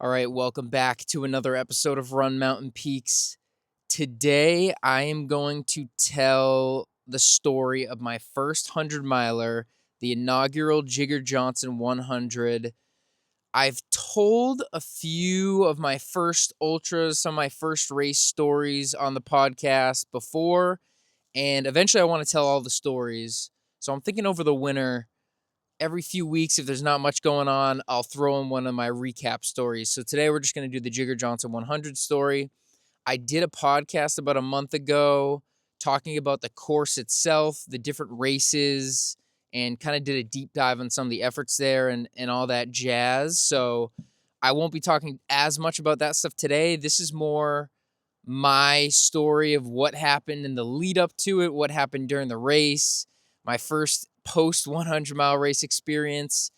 All right, welcome back to another episode of Run Mountain Peaks. Today, I am going to tell the story of my first 100 miler, the inaugural Jigger Johnson 100. I've told a few of my first ultras, some of my first race stories on the podcast before, and eventually I want to tell all the stories. So I'm thinking over the winter every few weeks, if there's not much going on, I'll throw in one of my recap stories. So today we're just going to do the Jigger Johnson 100 story. I did a podcast about a month ago talking about the course itself, the different races, and kind of did a deep dive on some of the efforts there and all that jazz. So I won't be talking as much about that stuff today. This is more my story of what happened in the lead up to it, what happened during the race, my first post 100 mile race experience.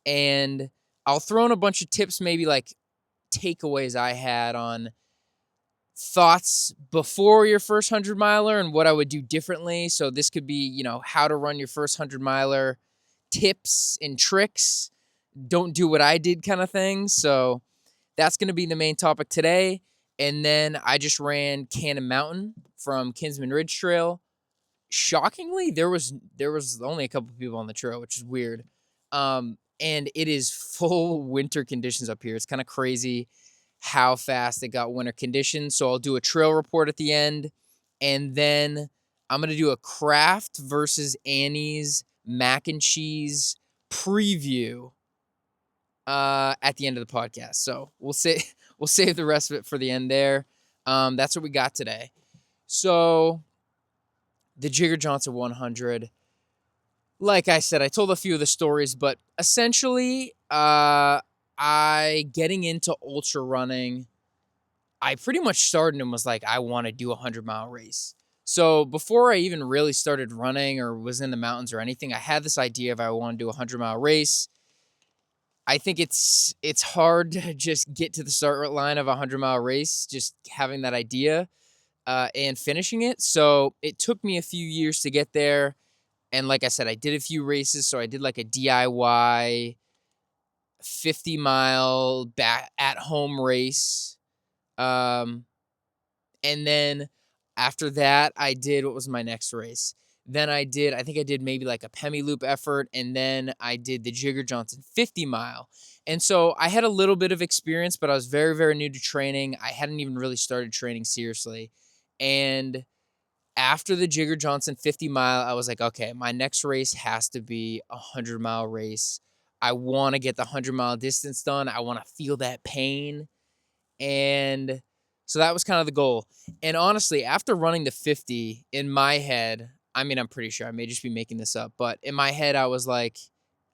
And I'll throw in a bunch of tips, maybe like takeaways I had on thoughts before your first 100 miler and what I would do differently. So this could be, how to run your first 100 miler, tips and tricks. Don't do what I did kind of thing. So that's going to be the main topic today. And then I just ran Cannon Mountain from Kinsman Ridge Trail. Shockingly, there was only a couple people on the trail, which is weird. And it is full winter conditions up here. It's kind of crazy how fast it got winter conditions. So I'll do a trail report at the end, and then I'm gonna do a Kraft versus Annie's mac and cheese preview at the end of the podcast. So we'll save the rest of it for the end there. That's what we got today. So the Jigger Johnson 100. Like I said, I told a few of the stories, but essentially, I getting into ultra running, I pretty much started and was like, I want to do a 100-mile race. So before I even really started running or was in the mountains or anything, I had this idea of I want to do a 100-mile race. I think it's hard to just get to the start line of a 100-mile race, just having that idea and finishing it. So it took me a few years to get there. And like I said, I did a few races. So I did like a DIY 50-mile back at home race. And then after that, I did what was my next race. Then I think I did maybe like a Pemi Loop effort. And then I did the Jigger Johnson 50 mile. And so I had a little bit of experience, but I was very, very new to training. I hadn't even really started training seriously. And after the Jigger Johnson 50 mile, I was like, okay, my next race has to be a 100-mile race. I want to get the 100-mile distance done. I want to feel that pain. And so that was kind of the goal. And honestly, after running the 50 in my head, I mean, I'm pretty sure I may just be making this up, but in my head, I was like,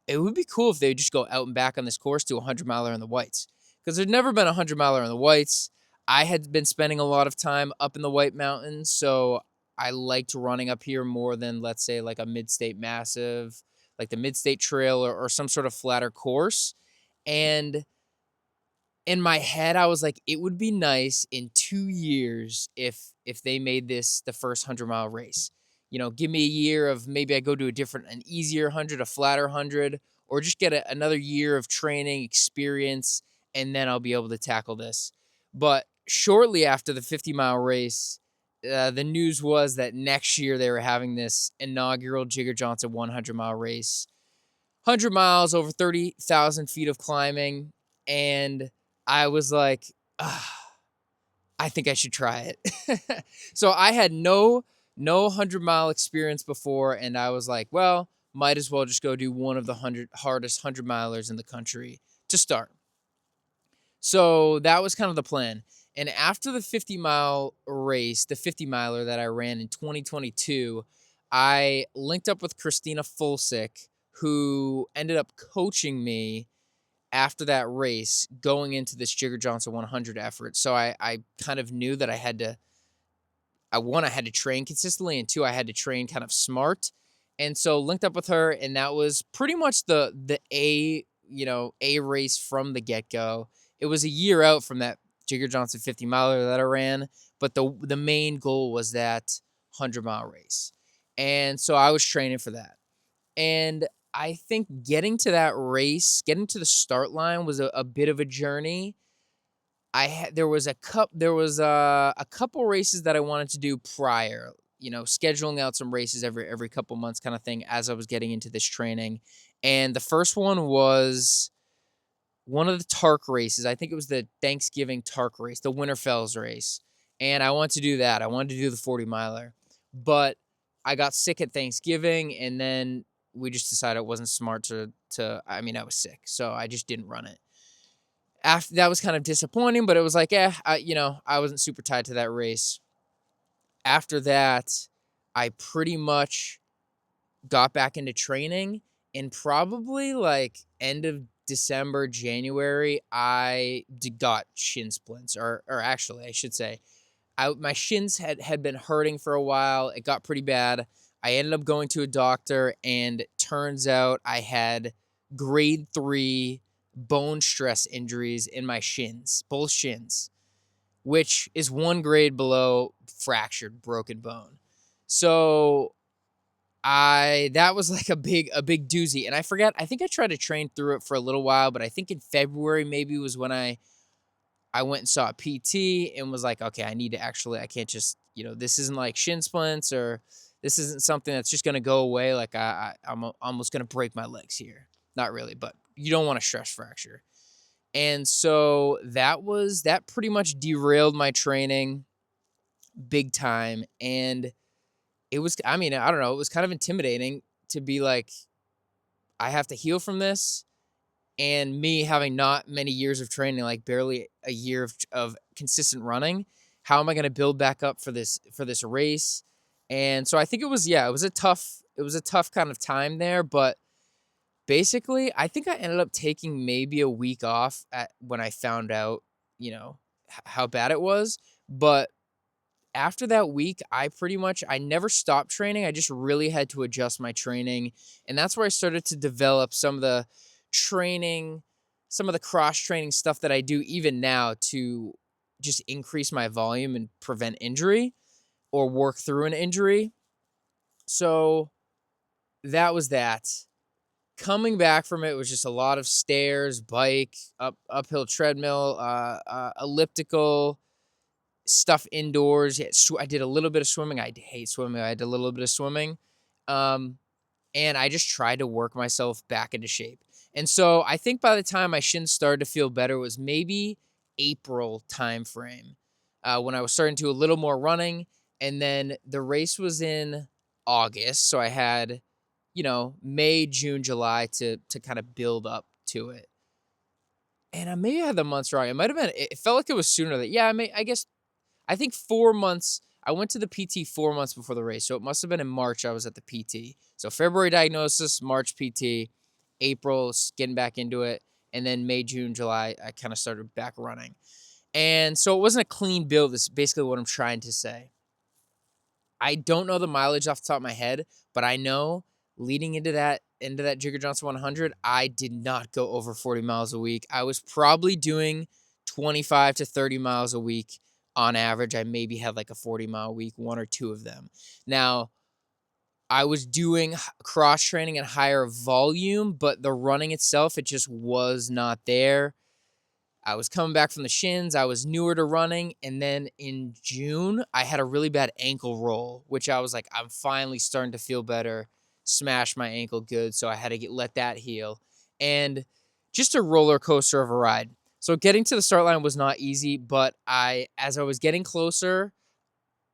it would be cool if they would just go out and back on this course to a 100-miler in the whites. Because there'd never been a 100-miler in the whites. I had been spending a lot of time up in the White Mountains, so I liked running up here more than, let's say, like a mid-state massive, like the mid-state trail or some sort of flatter course. And in my head, I was like, it would be nice in 2 years if they made this the first 100-mile race. Give me a year of maybe I go to an easier 100, a flatter 100, or just get another year of training experience, and then I'll be able to tackle this. But shortly after the 50-mile race, the news was that next year they were having this inaugural Jigger Johnson 100-mile race. 100 miles, over 30,000 feet of climbing, and I was like, I think I should try it. So I had no 100-mile experience before, and I was like, well, might as well just go do one of the hardest 100-milers in the country to start. So that was kind of the plan. And after the 50-mile race, the 50-miler that I ran in 2022, I linked up with Christina Fulsick, who ended up coaching me after that race going into this Jigger Johnson 100 effort. So I kind of knew that I had to train consistently, and two, I had to train kind of smart. And so linked up with her, and that was pretty much the A race from the get-go. It was a year out from that Jigger Johnson 50 miler that I ran, but the main goal was that 100-mile race. And so I was training for that. And I think getting to that race, getting to the start line was a bit of a journey. there was a couple races that I wanted to do prior, scheduling out some races every couple months kind of thing as I was getting into this training. And the first one was one of the Tark races. I think it was the Thanksgiving Tark race, the Winterfell's race. And I wanted to do that. I wanted to do the 40 miler. But I got sick at Thanksgiving, and then we just decided it wasn't smart I mean, I was sick, so I just didn't run it. After that was kind of disappointing, but it was like, I wasn't super tied to that race. After that, I pretty much got back into training, and probably like end of December, January, got shin splints, or actually, I should say, my shins had been hurting for a while. It got pretty bad. I ended up going to a doctor, and turns out I had grade 3 bone stress injuries in my shins, both shins, which is one grade below fractured, broken bone. So that was like a big doozy. And I forget, I think I tried to train through it for a little while, but I think in February maybe was when I went and saw a PT and was like, okay, I can't just, this isn't like shin splints, or this isn't something that's just going to go away. Like I'm almost going to break my legs here. Not really, but you don't want a stress fracture. And so that pretty much derailed my training big time. And it was, I mean, I don't know, it was kind of intimidating to be like, I have to heal from this. And me having not many years of training, like barely a year of consistent running, how am I going to build back up for this race? And so I think it was a tough kind of time there, but basically I think I ended up taking maybe a week off when I found out, how bad it was. But after that week, I never stopped training. I just really had to adjust my training. And that's where I started to develop training, some of the cross training stuff that I do even now to just increase my volume and prevent injury or work through an injury. So that was that. Coming back from it was just a lot of stairs, bike, uphill treadmill, elliptical, stuff indoors. Yeah, I did a little bit of swimming. I hate swimming. I did a little bit of swimming. And I just tried to work myself back into shape. And so I think by the time my shins started to feel better, it was maybe April timeframe, when I was starting to do a little more running. And then the race was in August. So I had, May, June, July to kind of build up to it. And maybe I had the months wrong. It might have been, it felt like it was sooner than, I guess I think 4 months. I went to the PT 4 months before the race, so it must have been in March I was at the PT. So February diagnosis, March PT, April getting back into it, and then May, June, July I kind of started back running. And so it wasn't a clean build. This is basically what I'm trying to say. I don't know the mileage off the top of my head, but I know leading into that Jigger Johnson 100, I did not go over 40 miles a week. I was probably doing 25 to 30 miles a week on average. I maybe had like a 40-mile week, one or two of them. Now, I was doing cross training at higher volume, but the running itself, it just was not there. I was coming back from the shins. I was newer to running. And then in June, I had a really bad ankle roll, which I was like, I'm finally starting to feel better. Smashed my ankle good. So I had to let that heal. And just a roller coaster of a ride. So getting to the start line was not easy, but as I was getting closer,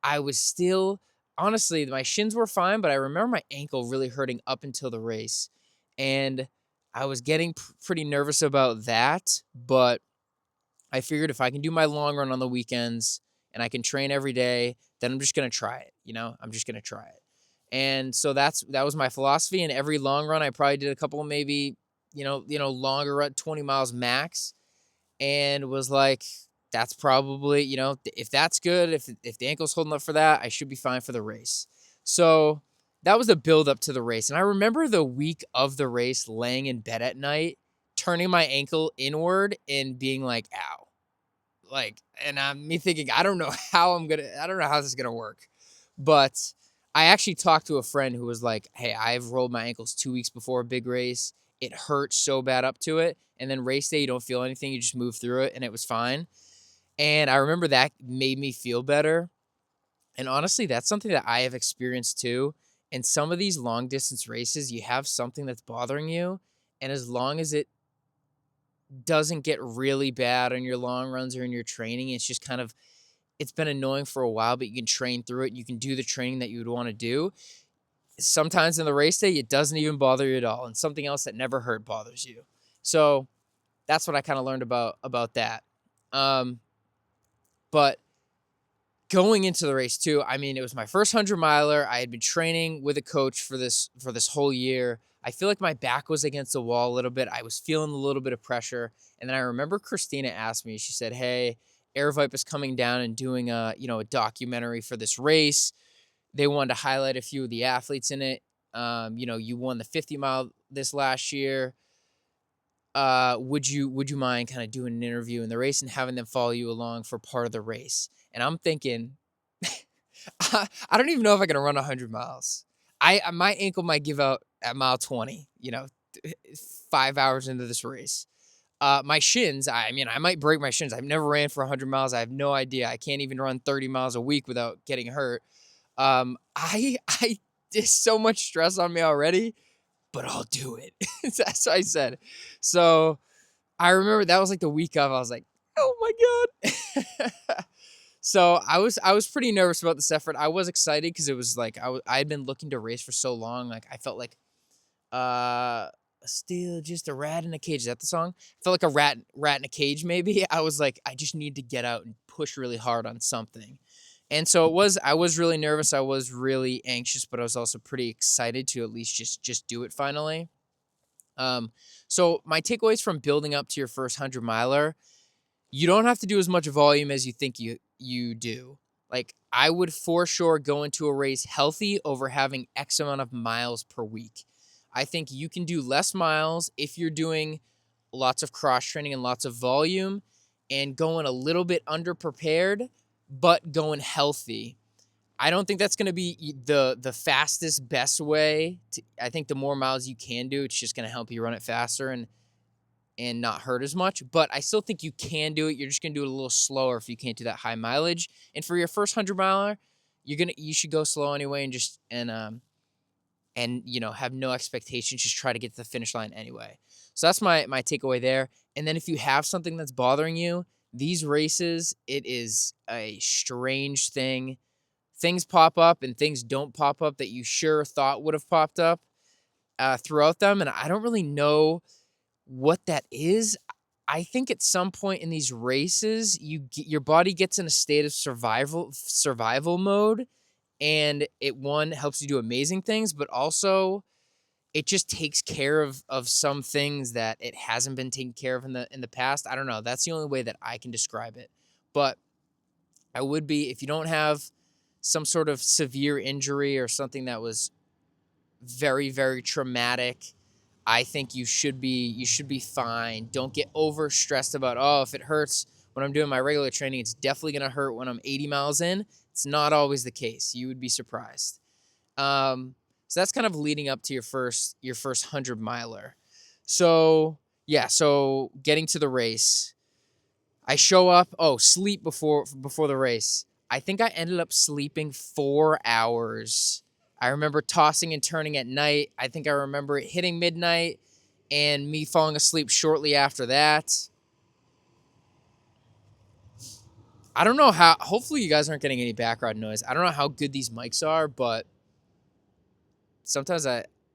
I was still, honestly, my shins were fine, but I remember my ankle really hurting up until the race. And I was getting pretty nervous about that, but I figured if I can do my long run on the weekends and I can train every day, then I'm just going to try it. I'm just going to try it. And so that was my philosophy. And every long run, I probably did a couple of maybe, longer run, 20 miles max, and was like, that's probably, if that's good, if the ankle's holding up for that, I should be fine for the race. So that was the build up to the race. And I remember the week of the race laying in bed at night, turning my ankle inward and being like, ow. And I'm me thinking, I don't know how this is gonna work. But I actually talked to a friend who was like, hey, I've rolled my ankles 2 weeks before a big race. It hurt so bad up to it. And then race day, you don't feel anything. You just move through it, and it was fine. And I remember that made me feel better. And honestly, that's something that I have experienced too. In some of these long distance races, you have something that's bothering you. And as long as it doesn't get really bad on your long runs or in your training, it's just kind of, it's been annoying for a while, but you can train through it. You can do the training that you would want to do. Sometimes in the race day, it doesn't even bother you at all. And something else that never hurt bothers you. So that's what I kind of learned about that. Um, but going into the race too, I mean, it was my first 100 miler. I had been training with a coach for this whole year. I feel like my back was against the wall a little bit. I was feeling a little bit of pressure. And then I remember Christina asked me, she said, "Hey, Airvipe is coming down and doing a documentary for this race. They wanted to highlight a few of the athletes in it. You won the 50 mile this last year. Would you mind kind of doing an interview in the race and having them follow you along for part of the race?" And I'm thinking, I don't even know if I can run 100 miles. My ankle might give out at mile 20, 5 hours into this race. My shins, I mean, I might break my shins. I've never ran for 100 miles. I have no idea. I can't even run 30 miles a week without getting hurt. I there's so much stress on me already, but I'll do it. That's what I said. So I remember that was like the week of. I was like, oh my god. So I was pretty nervous about this effort. I was excited because it was like I had been looking to race for so long. Like I felt like uh still just a rat in a cage. Is that the song? I felt like a rat in a cage maybe. I was like, I just need to get out and push really hard on something. And so I was really nervous. I was really anxious, but I was also pretty excited to at least just do it finally. Um, so my takeaways from building up to your first 100 miler: you don't have to do as much volume as you think you do. Like I would for sure go into a race healthy over having X amount of miles per week. I think you can do less miles if you're doing lots of cross training and lots of volume and going a little bit underprepared, but going healthy. I don't think that's going to be the fastest best way. I think the more miles you can do, it's just going to help you run it faster and not hurt as much. But I still think you can do it. You're just gonna do it a little slower if you can't do that high mileage. And for your first 100 miler, you should go slow anyway and just and have no expectations. Just try to get to the finish line anyway. So that's my takeaway there. And then if you have something that's bothering you, these races, it is a strange thing. Things pop up and things don't pop up that you sure thought would have popped up throughout them. And I don't really know what that is. I think at some point in these races, your body gets in a state of survival mode, and it one helps you do amazing things, but also it just takes care of some things that it hasn't been taken care of in the past. I don't know. That's the only way that I can describe it. But I would be, if you don't have some sort of severe injury or something that was very, very traumatic, I think you should be fine. Don't get over stressed about, oh, if it hurts when I'm doing my regular training, it's definitely gonna hurt when I'm 80 miles in. It's not always the case. You would be surprised. So that's kind of leading up to your first 100 miler. So yeah, so getting to the race. I show up. Oh, sleep before the race. I think I ended up sleeping 4 hours. I remember tossing and turning at night. I think I remember it hitting midnight and me falling asleep shortly after that. I don't know how. Hopefully, you guys aren't getting any background noise. I don't know how good these mics are, but sometimes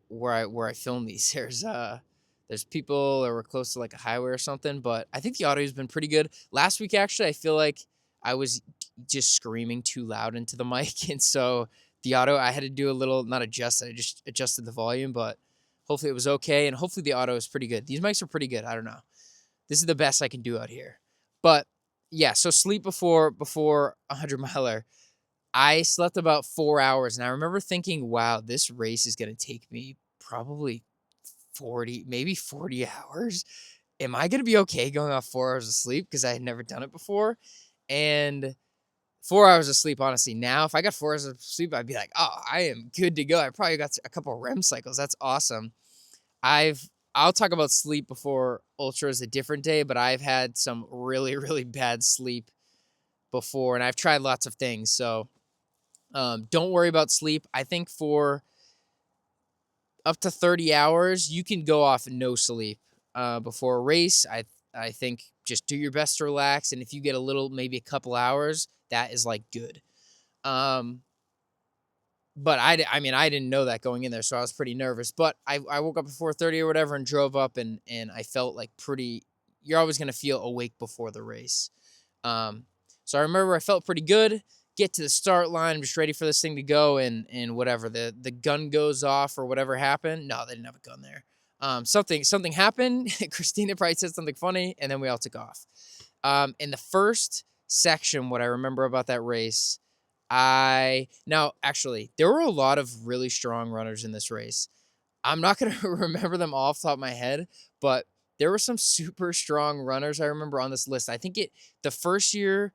where I film these, there's people or we're close to like a highway or something, but I think the audio's been pretty good. Last week actually, I feel like I was just screaming too loud into the mic, and so the audio I had to do a little, not adjust it, I just adjusted the volume, but hopefully it was okay, and hopefully the audio is pretty good. These mics are pretty good. I don't know. This is the best I can do out here. But yeah, so sleep before 100 miler. I slept about 4 hours, and I remember thinking, wow, this race is going to take me probably 40, maybe 40 hours. Am I going to be okay going off 4 hours of sleep? Because I had never done it before. And 4 hours of sleep, honestly, now, if I got 4 hours of sleep, I'd be like, oh, I am good to go. I probably got a couple of REM cycles. That's awesome. I'll talk about sleep before ultras a different day, but I've had some really, really bad sleep before, and I've tried lots of things. So don't worry about sleep. I think for up to 30 hours, you can go off no sleep before a race. I think just do your best to relax, and if you get a little, maybe a couple hours, that is like good. Um, but I mean, I didn't know that going in there, so I was pretty nervous. But I woke up at 4:30 or whatever and drove up, and I felt like pretty. You're always gonna feel awake before the race. Um, so I remember I felt pretty good. Get to the start line, I'm just ready for this thing to go, and whatever the gun goes off or whatever happened. No, they didn't have a gun there. Something happened. Christina probably said something funny, and then we all took off. In the first section, what I remember about that race, actually there were a lot of really strong runners in this race. I'm not going to remember them all off the top of my head, but there were some super strong runners I remember on this list. I think the first year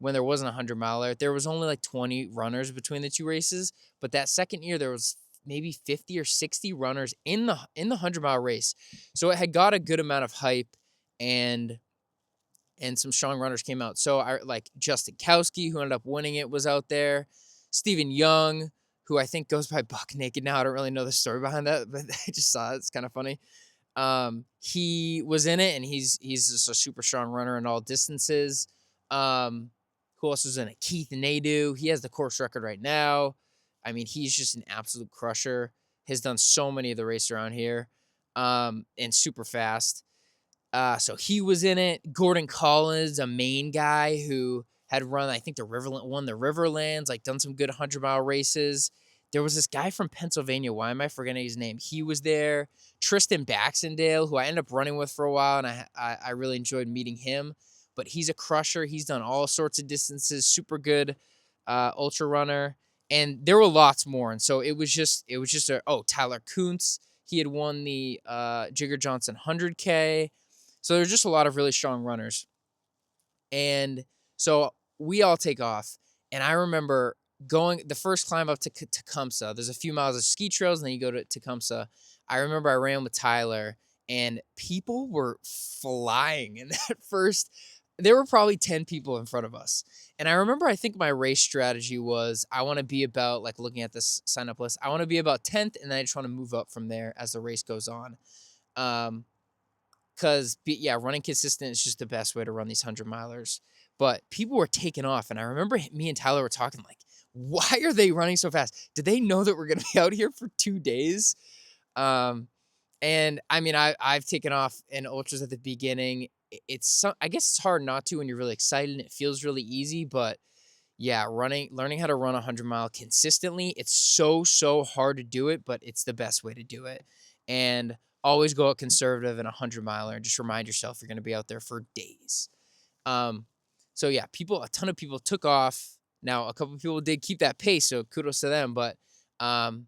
when there wasn't a 100 miler, there was only like 20 runners between the two races. But that second year, there was maybe 50 or 60 runners in the 100-mile race. So it had got a good amount of hype, and some strong runners came out. So I like Justin Kowski, who ended up winning it, was out there. Stephen Young, who I think goes by Buck Naked now. I don't really know the story behind that, but I just saw it. It's kind of funny. He was in it, and he's just a super strong runner in all distances. Who else was in it? Keith Nadu. He has the course record right now. I mean, he's just an absolute crusher. Has done so many of the races around here, and super fast. So he was in it. Gordon Collins, a Maine guy who had run, I think won the Riverlands, like done some good 100-mile races. There was this guy from Pennsylvania. Why am I forgetting his name? He was there. Tristan Baxendale, who I ended up running with for a while, and I really enjoyed meeting him. But he's a crusher. He's done all sorts of distances. Super good ultra runner. And there were lots more. And so it was just Tyler Kuntz. He had won the Jigger Johnson 100K. So there's just a lot of really strong runners. And so we all take off. And I remember going the first climb up to Tecumseh. There's a few miles of ski trails, and then you go to Tecumseh. I remember I ran with Tyler, and people were flying in that first. There were probably 10 people in front of us. And I remember, I think my race strategy was I want to be about, like looking at this sign up list, I want to be about 10th, and then I just want to move up from there as the race goes on. Because, running consistent is just the best way to run these 100-milers. But people were taking off, and I remember me and Tyler were talking like, why are they running so fast? Did they know that we're going to be out here for 2 days? And, I mean, I've taken off in ultras at the beginning. I guess it's hard not to when you're really excited and it feels really easy. But, yeah, learning how to run a 100-mile consistently, it's so hard to do it, but it's the best way to do it. And always go out conservative in a 100-miler and just remind yourself you're going to be out there for days. So yeah, a ton of people took off. Now, a couple of people did keep that pace, so kudos to them. But some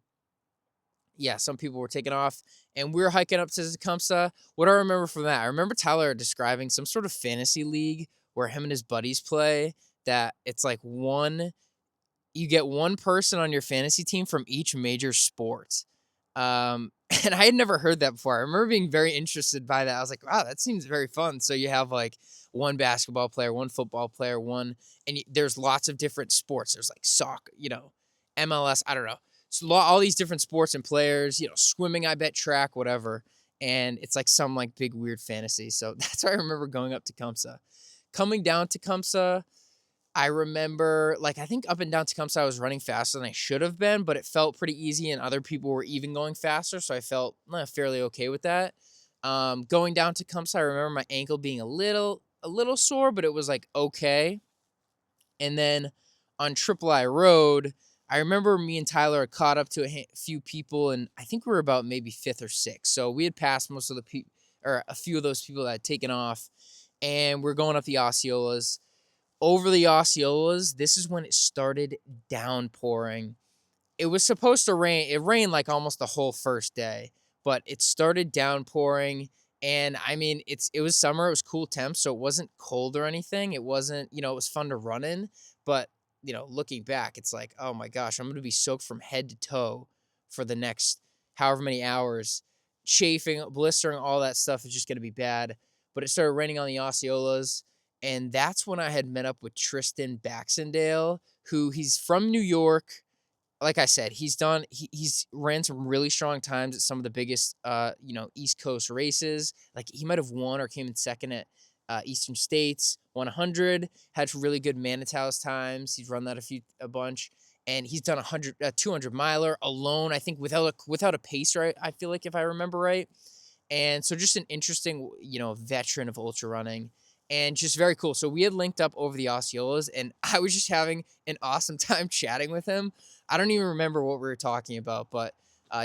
people were taking off, and we were hiking up to Tecumseh. What I remember from that, I remember Tyler describing some sort of fantasy league where him and his buddies play, that it's like you get one person on your fantasy team from each major sport. And I had never heard that before. I remember being very interested by that. I was like, wow, that seems very fun. So you have like one basketball player, one football player, there's lots of different sports. There's like soccer, MLS, I don't know. So all these different sports and players, swimming, I bet, track, whatever. And it's like some like big weird fantasy. So that's why I remember going up to Tecumseh. Coming down to Tecumseh, I remember, like, I think up and down Tecumseh, I was running faster than I should have been, but it felt pretty easy, and other people were even going faster, so I felt fairly okay with that. Going down Tecumseh, I remember my ankle being a little sore, but it was, like, okay. And then on Triple I Road, I remember me and Tyler had caught up to a few people, and I think we were about maybe 5th or 6th. So we had passed most of the people, or a few of those people that had taken off, and we're going up the Osceolas. Over the Osceolas, this is when it started downpouring. It was supposed to rain. It rained like almost the whole first day, but it started downpouring. And I mean, it was summer. It was cool temps, so it wasn't cold or anything. It wasn't, it was fun to run in. But, looking back, it's like, oh my gosh, I'm going to be soaked from head to toe for the next however many hours. Chafing, blistering, all that stuff is just going to be bad. But it started raining on the Osceolas. And that's when I had met up with Tristan Baxendale, who he's from New York. Like I said, he's ran some really strong times at some of the biggest East Coast races. Like he might have won or came in second at Eastern States 100. Had really good Manitowoc times. He's run that a bunch, and he's done 200 miler alone. I think without a pacer. I feel like if I remember right. And so just an interesting, veteran of ultra running and just very cool. So we had linked up over the Osceolas and I was just having an awesome time chatting with him. I don't even remember what we were talking about, but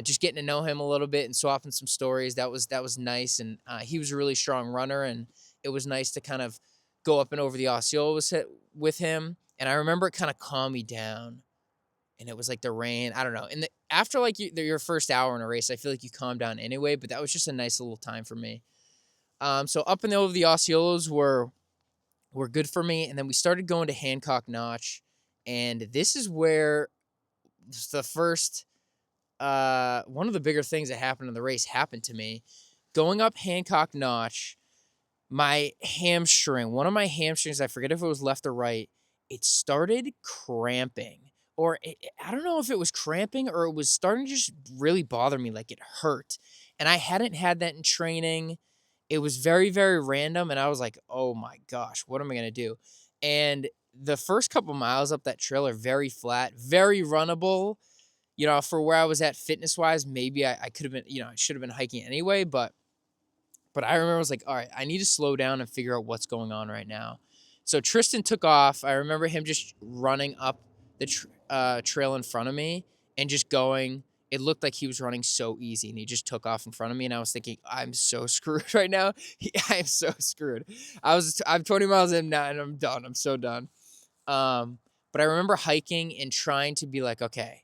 just getting to know him a little bit and swapping some stories. That was nice. And he was a really strong runner and it was nice to kind of go up and over the Osceolas with him. And I remember it kind of calmed me down and it was like the rain. I don't know. And after like your first hour in a race, I feel like you calm down anyway. But that was just a nice little time for me. So up and over the Osceolas were good for me, and then we started going to Hancock Notch, and this is where the first one of the bigger things that happened in the race happened to me. Going up Hancock Notch, one of my hamstrings, I forget if it was left or right, it started cramping. Or I don't know if it was cramping or it was starting to just really bother me, like it hurt. And I hadn't had that in training. It was very, very random. And I was like, oh my gosh, what am I going to do? And the first couple miles up that trail are very flat, very runnable. For where I was at fitness wise, maybe I could have been, I should have been hiking anyway, but I remember I was like, all right, I need to slow down and figure out what's going on right now. So Tristan took off. I remember him just running up the trail in front of me and just going. It looked like he was running so easy, and he just took off in front of me. And I was thinking, I'm so screwed right now. I am so screwed. I'm 20 miles in now, and I'm done. I'm so done. But I remember hiking and trying to be like, okay,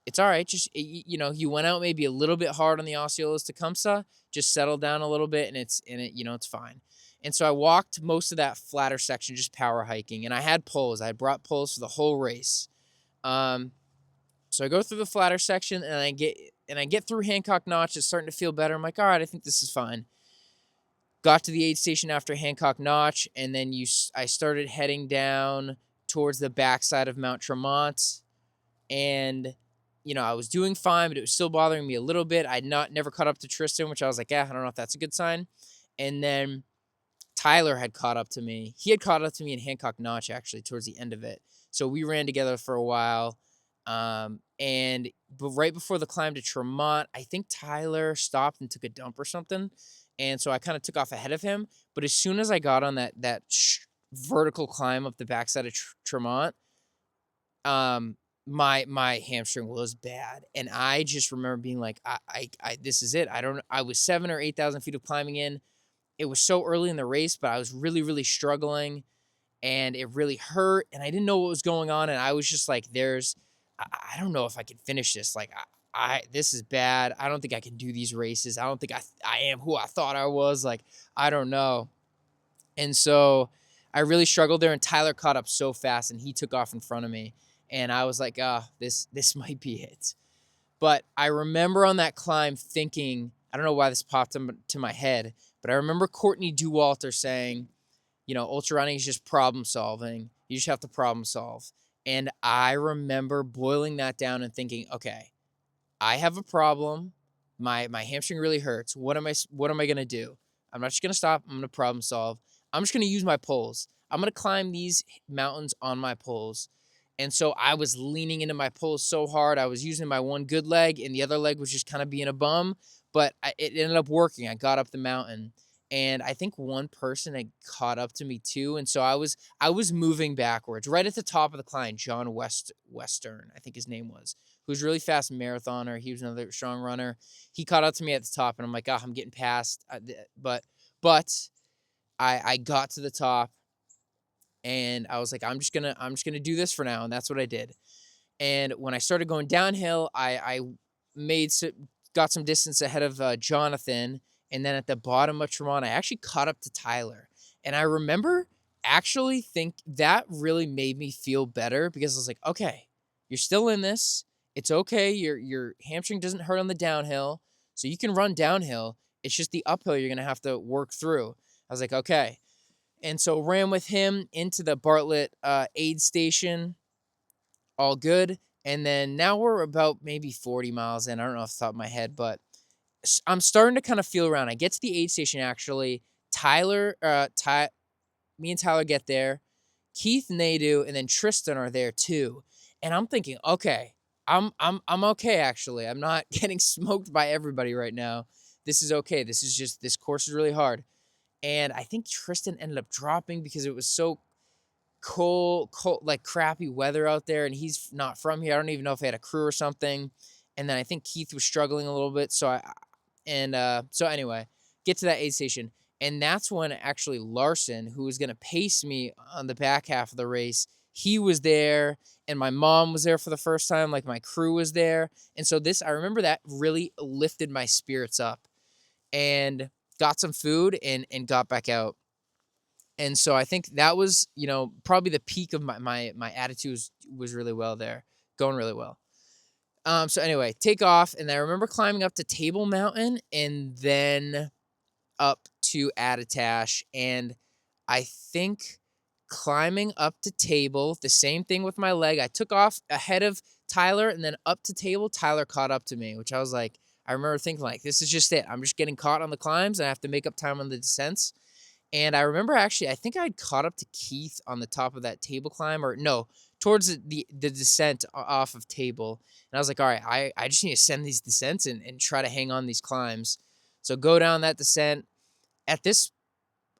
it's all right. Just you went out maybe a little bit hard on the Osceolas to Tecumseh. Just settle down a little bit, and it's fine. And so I walked most of that flatter section, just power hiking, and I had poles. I brought poles for the whole race. So I go through the flatter section, and I get through Hancock Notch. It's starting to feel better. I'm like, all right, I think this is fine. Got to the aid station after Hancock Notch, and then I started heading down towards the backside of Mount Tremont, and I was doing fine, but it was still bothering me a little bit. I'd never caught up to Tristan, which I was like, I don't know if that's a good sign. And then Tyler had caught up to me. He had caught up to me in Hancock Notch, actually, towards the end of it. So we ran together for a while. But right before the climb to Tremont, I think Tyler stopped and took a dump or something. And so I kind of took off ahead of him. But as soon as I got on that vertical climb up the backside of Tremont, my hamstring was bad, and I just remember being like, I this is it. I was 7,000 or 8,000 feet of climbing in. It was so early in the race, but I was really, really struggling, and it really hurt, and I didn't know what was going on, and I was just like, I don't know if I can finish this. Like, this is bad. I don't think I can do these races. I don't think I am who I thought I was. Like, I don't know. And so I really struggled there, and Tyler caught up so fast, and he took off in front of me. And I was like, this might be it. But I remember on that climb thinking, I don't know why this popped into my head, but I remember Courtney Dauwalter saying, ultra running is just problem solving. You just have to problem solve. And I remember boiling that down and thinking, okay, I have a problem. My hamstring really hurts. What am I going to do? I'm not just going to stop. I'm going to problem solve. I'm just going to use my poles. I'm going to climb these mountains on my poles. And so I was leaning into my poles so hard. I was using my one good leg, and the other leg was just kind of being a bum. But it ended up working. I got up the mountain, and I think one person had caught up to me too. And so I was moving backwards. Right at the top of the climb, John Western, I think his name was, who's a really fast marathoner. He was another strong runner. He caught up to me at the top, and I'm like, I'm getting past. But I got to the top. And I was like, I'm just gonna do this for now, and that's what I did. And when I started going downhill, I got some distance ahead of Jonathan, and then at the bottom of Tremont, I actually caught up to Tyler. And I remember actually think that really made me feel better because I was like, okay, you're still in this. It's okay. Your hamstring doesn't hurt on the downhill, so you can run downhill. It's just the uphill you're gonna have to work through. I was like, okay. And so ran with him into the Bartlett aid station, all good. And then now we're about maybe 40 miles in. I don't know off the top of my head, but I'm starting to kind of feel around. I get to the aid station actually. Me and Tyler get there. Keith, Nadu, and then Tristan are there too. And I'm thinking, okay, I'm okay actually. I'm not getting smoked by everybody right now. This is okay. This course is really hard. And I think Tristan ended up dropping because it was so cold, like crappy weather out there, and he's not from here. I don't even know if he had a crew or something. And then I think Keith was struggling a little bit. So anyway, get to that aid station. And that's when actually Larson, who was going to pace me on the back half of the race, he was there, and my mom was there for the first time. Like my crew was there. And so I remember that really lifted my spirits up, and got some food and got back out. And so I think that was, probably the peak of my attitude was really well there, going really well. So anyway, take off, and I remember climbing up to Table Mountain and then up to Attitash, and I think climbing up to Table, the same thing with my leg. I took off ahead of Tyler, and then up to Table, Tyler caught up to me, which I was like, I remember thinking like, this is just it. I'm just getting caught on the climbs, and I have to make up time on the descents. And I remember actually, I think I'd caught up to Keith on the top of that table climb, or no, towards the descent off of Table. And I was like, all right, I just need to send these descents and try to hang on these climbs. So go down that descent. At this,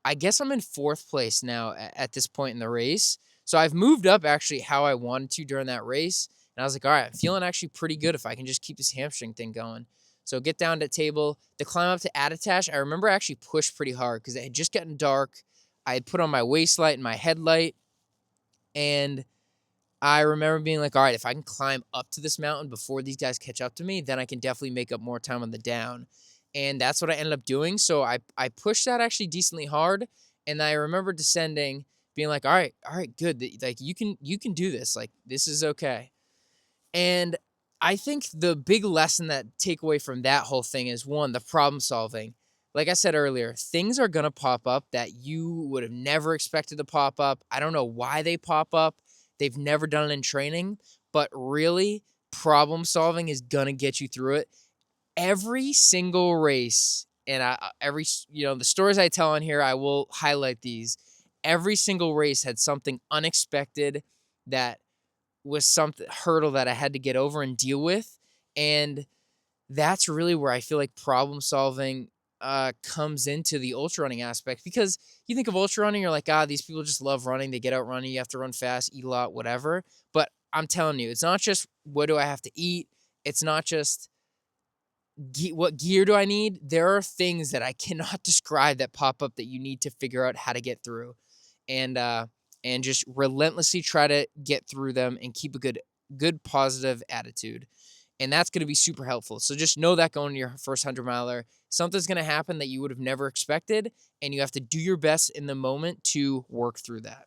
I guess I'm in fourth place now at this point in the race. So I've moved up actually how I wanted to during that race. And I was like, all right, I'm feeling actually pretty good if I can just keep this hamstring thing going. So get down to Table. The climb up to Attitash, I remember I actually pushed pretty hard because it had just gotten dark. I had put on my waist light and my headlight. And I remember being like, all right, if I can climb up to this mountain before these guys catch up to me, then I can definitely make up more time on the down. And that's what I ended up doing. So I pushed that actually decently hard. And I remember descending, being like, all right, good. Like you can do this. Like this is okay. And I think the big lesson that take away from that whole thing is one, the problem solving. Like I said earlier, things are going to pop up that you would have never expected to pop up. I don't know why they pop up. They've never done it in training, but really, problem solving is going to get you through it. Every single race, and the stories I tell on here, I will highlight these. Every single race had something unexpected that was something hurdle that I had to get over and deal with. And that's really where I feel like problem solving comes into the ultra running aspect, because you think of ultra running, you're like, these people just love running. They get out running. You have to run fast, eat a lot, whatever. But I'm telling you, it's not just what do I have to eat. It's not just what gear do I need. There are things that I cannot describe that pop up that you need to figure out how to get through. And just relentlessly try to get through them and keep a good positive attitude. And that's going to be super helpful. So just know that going to your first 100-miler, something's going to happen that you would have never expected, and you have to do your best in the moment to work through that.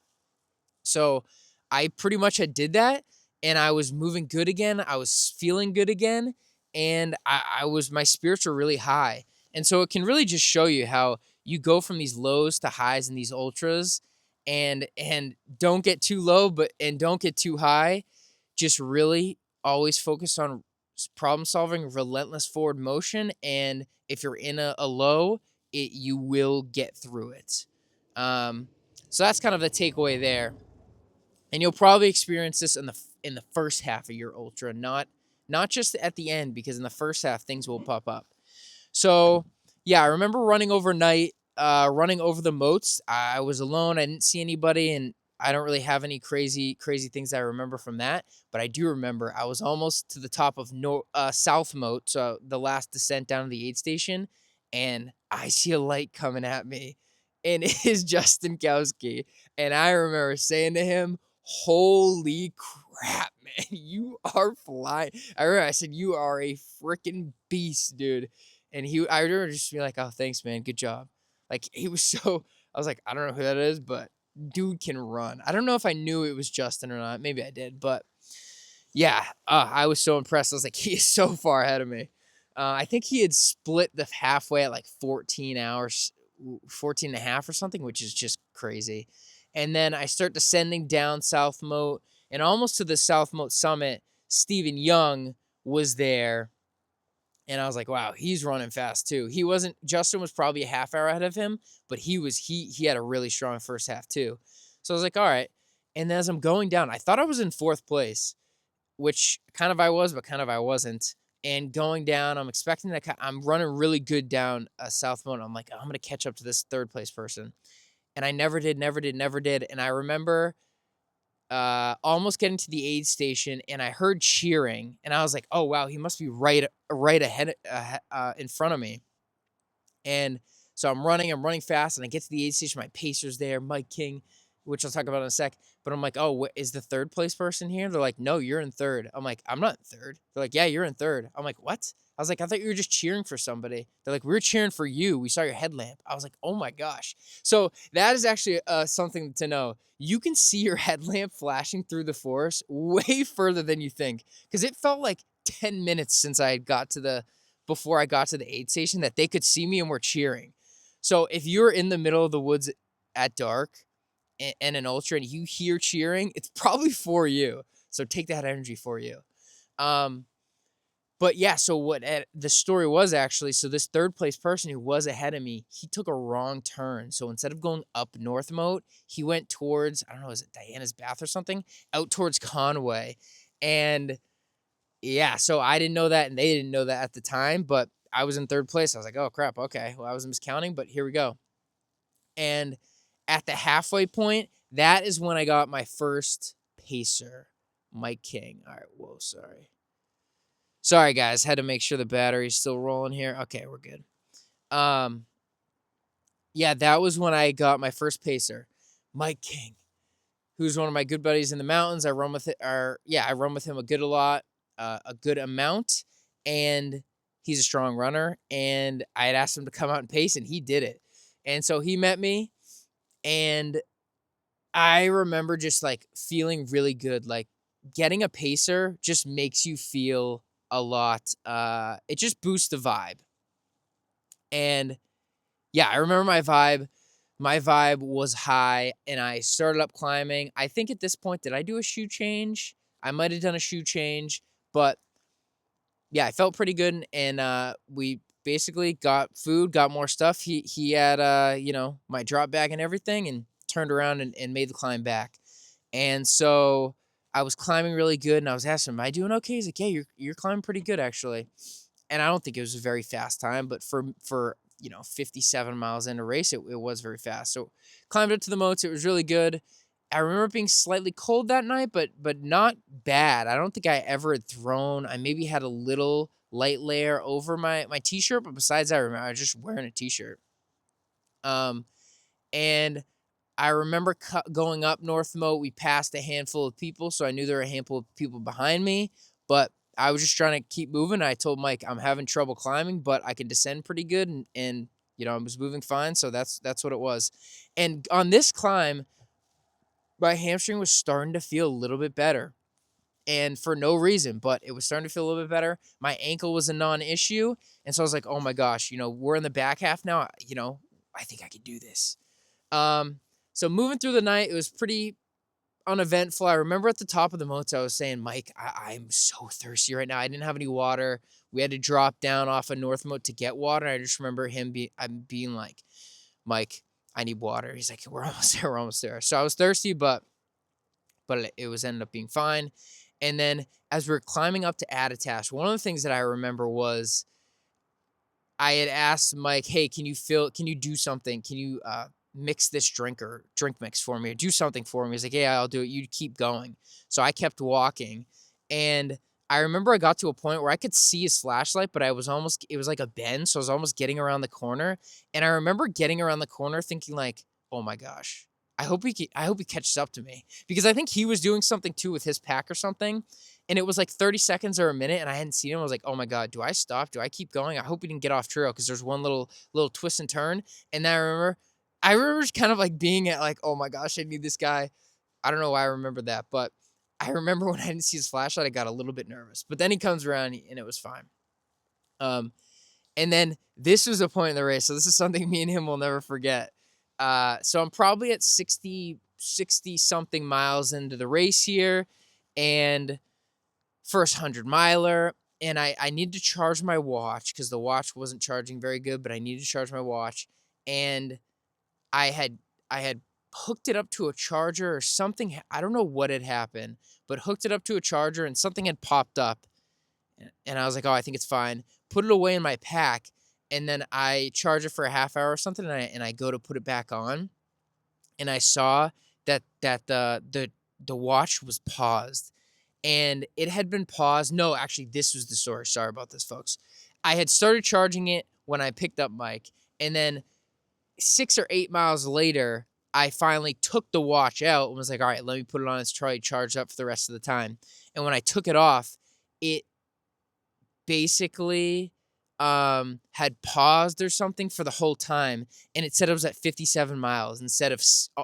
So I pretty much did that, and I was moving good again. I was feeling good again, and my spirits were really high. And so it can really just show you how you go from these lows to highs in these ultras, and don't get too low, and don't get too high. Just really always focus on problem solving, relentless forward motion, and if you're in a low, you will get through it. So that's kind of the takeaway there. And you'll probably experience this in the first half of your ultra, not just at the end, because in the first half things will pop up. So yeah, I remember running overnight, running over the moats. I was alone. I didn't see anybody, and I don't really have any crazy things I remember from that. But I do remember I was almost to the top of South Moat, so the last descent down to the aid station, and I see a light coming at me, and it is Justin Kowski. And I remember saying to him, holy crap, man, you are flying. I remember I said, you are a freaking beast, dude. And I remember just being like, oh, thanks, man. Good job. Like, he was so, I was like, I don't know who that is, but dude can run. I don't know if I knew it was Justin or not. Maybe I did, but yeah, I was so impressed. I was like, he is so far ahead of me. I think he had split the halfway at like 14 hours, 14 and a half or something, which is just crazy. And then I start descending down South Moat, and almost to the South Moat summit, Stephen Young was there. And I was like, wow, he's running fast too. He wasn't, Justin was probably a half hour ahead of him, but he had a really strong first half too. So I was like, all right. And as I'm going down, I thought I was in fourth place, which kind of I was, but kind of I wasn't. And going down, I'm expecting that I'm running really good down South Mountain. I'm like, I'm going to catch up to this third place person. And I never did, never did, never did. And I remember almost getting to the aid station, and I heard cheering, and I was like, "Oh wow, he must be right ahead, in front of me." And so I'm running fast, and I get to the aid station. My pacer's there, Mike King, which I'll talk about in a sec. But I'm like, "Oh, is the third place person here?" They're like, "No, you're in third." I'm like, "I'm not in third." They're like, "Yeah, you're in third." I'm like, "What?" I was like, "I thought you were just cheering for somebody." They're like, "We were cheering for you. We saw your headlamp." I was like, "Oh my gosh!" So that is actually something to know. You can see your headlamp flashing through the forest way further than you think, because it felt like 10 minutes since I got to the before I got to the aid station that they could see me and were cheering. So if you're in the middle of the woods at dark and an ultra and you hear cheering, it's probably for you. So take that energy for you. Um, but yeah, so the story was actually, so this third place person who was ahead of me, he took a wrong turn. So instead of going up North Moat, he went towards, I don't know, is it Diana's Bath or something? Out towards Conway. And yeah, so I didn't know that, and they didn't know that at the time, but I was in third place. I was like, oh crap, okay. Well, I was miscounting, but here we go. And at the halfway point, that is when I got my first pacer, Mike King. All right, whoa, sorry. Sorry, guys. Had to make sure the battery's still rolling here. Okay, we're good. Yeah, that was when I got my first pacer, Mike King, who's one of my good buddies in the mountains. I run with it, I run with him a good amount, and he's a strong runner. And I had asked him to come out and pace, and he did it. And so he met me, and I remember just like feeling really good. Like getting a pacer just makes you feel a lot. It just boosts the vibe. And yeah, I remember my vibe. My vibe was high, and I started up climbing. I think at this point, did I do a shoe change? I might have done a shoe change, but yeah, I felt pretty good. And we basically got food, got more stuff. He had my drop bag and everything, and turned around and made the climb back. And so I was climbing really good, and I was asking him, "Am I doing okay?" He's like, "Yeah, you're climbing pretty good actually." And I don't think it was a very fast time, but for 57 miles into race, it was very fast. So climbed up to the moats. It was really good. I remember it being slightly cold that night, but not bad. I don't think I ever had thrown. I maybe had a little light layer over my t-shirt, but besides that, I remember I was just wearing a t-shirt. Um, and I remember going up North Moat. We passed a handful of people, so I knew there were a handful of people behind me, but I was just trying to keep moving. I told Mike I'm having trouble climbing, but I can descend pretty good, and I was moving fine. So that's what it was. And on this climb, my hamstring was starting to feel a little bit better, and for no reason, but it was starting to feel a little bit better. My ankle was a non-issue, and so I was like, oh my gosh, we're in the back half now. I think I can do this. Um, so moving through the night, it was pretty uneventful. I remember at the top of the motel, I was saying, Mike, I'm so thirsty right now. I didn't have any water. We had to drop down off of North Moat to get water. I just remember I'm being like, Mike, I need water. He's like, we're almost there. We're almost there. So I was thirsty, but it was ended up being fine. And then as we were climbing up to Attitash, one of the things that I remember was I had asked Mike, "Hey, can you do something? Can you mix this drink mix for me, or do something for me?" He's like, "Yeah, I'll do it. You keep going." So I kept walking, and I remember I got to a point where I could see his flashlight, but it was like a bend, so I was almost getting around the corner. And I remember getting around the corner thinking like, "Oh my gosh, I hope he catches up to me," because I think he was doing something too with his pack or something. And it was like 30 seconds or a minute, and I hadn't seen him. I was like, oh my God, do I stop? Do I keep going? I hope he didn't get off trail, because there's one little twist and turn. And then I remember just kind of like being at like, oh my gosh, I need this guy. I don't know why I remember that, but I remember when I didn't see his flashlight, I got a little bit nervous. But then he comes around, and it was fine. Um, And then this was a point in the race. So this is something me and him will never forget. So I'm probably at 60 something miles into the race here, and first 100 miler. And I need to charge my watch because the watch wasn't charging very good, but I needed to charge my watch. And I had I had hooked it up to a charger or something. I don't know what had happened, but hooked it up to a charger and something had popped up. And I was like, oh, I think it's fine. Put it away in my pack. And then I charge it for a half hour or something. And I go to put it back on. And I saw that the watch was paused. And it had been paused. No, actually, this was the story. Sorry about this, folks. I had started charging it when I picked up Mike. And then 6 or 8 miles later, I finally took the watch out and was like, all right, let me put it on its trolley, charged up for the rest of the time. And when I took it off, it basically had paused or something for the whole time, and it said I was at 57 miles instead of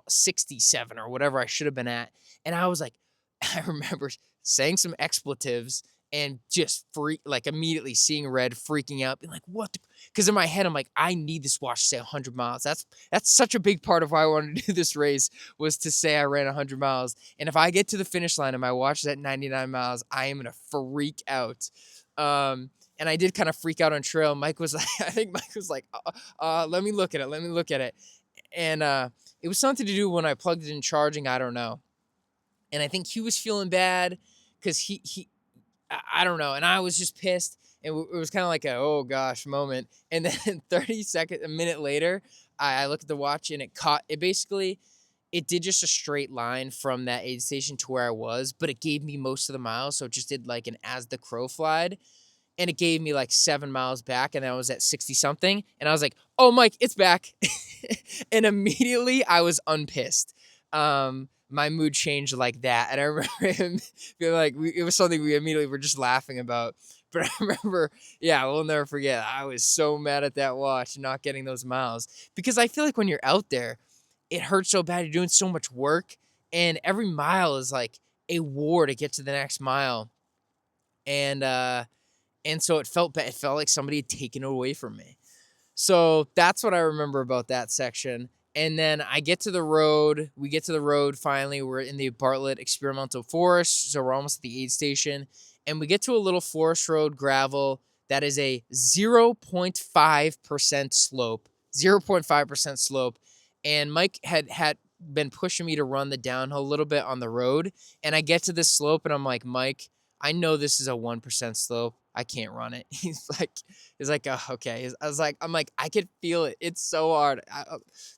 67 or whatever I should have been at. And I was like, I remember saying some expletives and just like immediately seeing red, freaking out, being like, what? Because in my head, I'm like, I need this watch to say 100 miles. That's such a big part of why I wanted to do this race, was to say I ran 100 miles. And if I get to the finish line and my watch is at 99 miles, I am going to freak out. And I did kind of freak out on trail. Mike was like, I think Mike was like, let me look at it. Let me look at it. And it was something to do when I plugged it in charging. I don't know. And I think he was feeling bad because I don't know. And I was just pissed. And it was kind of like a, oh gosh, moment. And then 30 seconds, a minute later, I looked at the watch and it basically, it did just a straight line from that aid station to where I was, but it gave me most of the miles. So it just did like an as the crow flied. And it gave me like 7 miles back, and I was at 60 something. And I was like, oh, Mike, it's back. And immediately I was unpissed. My mood changed like that. And I remember him feeling like it was something we immediately were just laughing about. But I remember, yeah, we'll never forget. I was so mad at that watch not getting those miles, because I feel like when you're out there, it hurts so bad. You're doing so much work, and every mile is like a war to get to the next mile. And so it felt bad. It felt like somebody had taken it away from me. So that's what I remember about that section. And then I get to the road. We get to the road finally. We're in the Bartlett Experimental Forest. So we're almost at the aid station. And we get to a little forest road, gravel, that is a 0.5% slope. 0.5% slope. And Mike had been pushing me to run the downhill a little bit on the road. And I get to this slope and I'm like, Mike, I know this is a 1% slope. I can't run it. He's like, oh, okay. I'm like, I could feel it. It's so hard.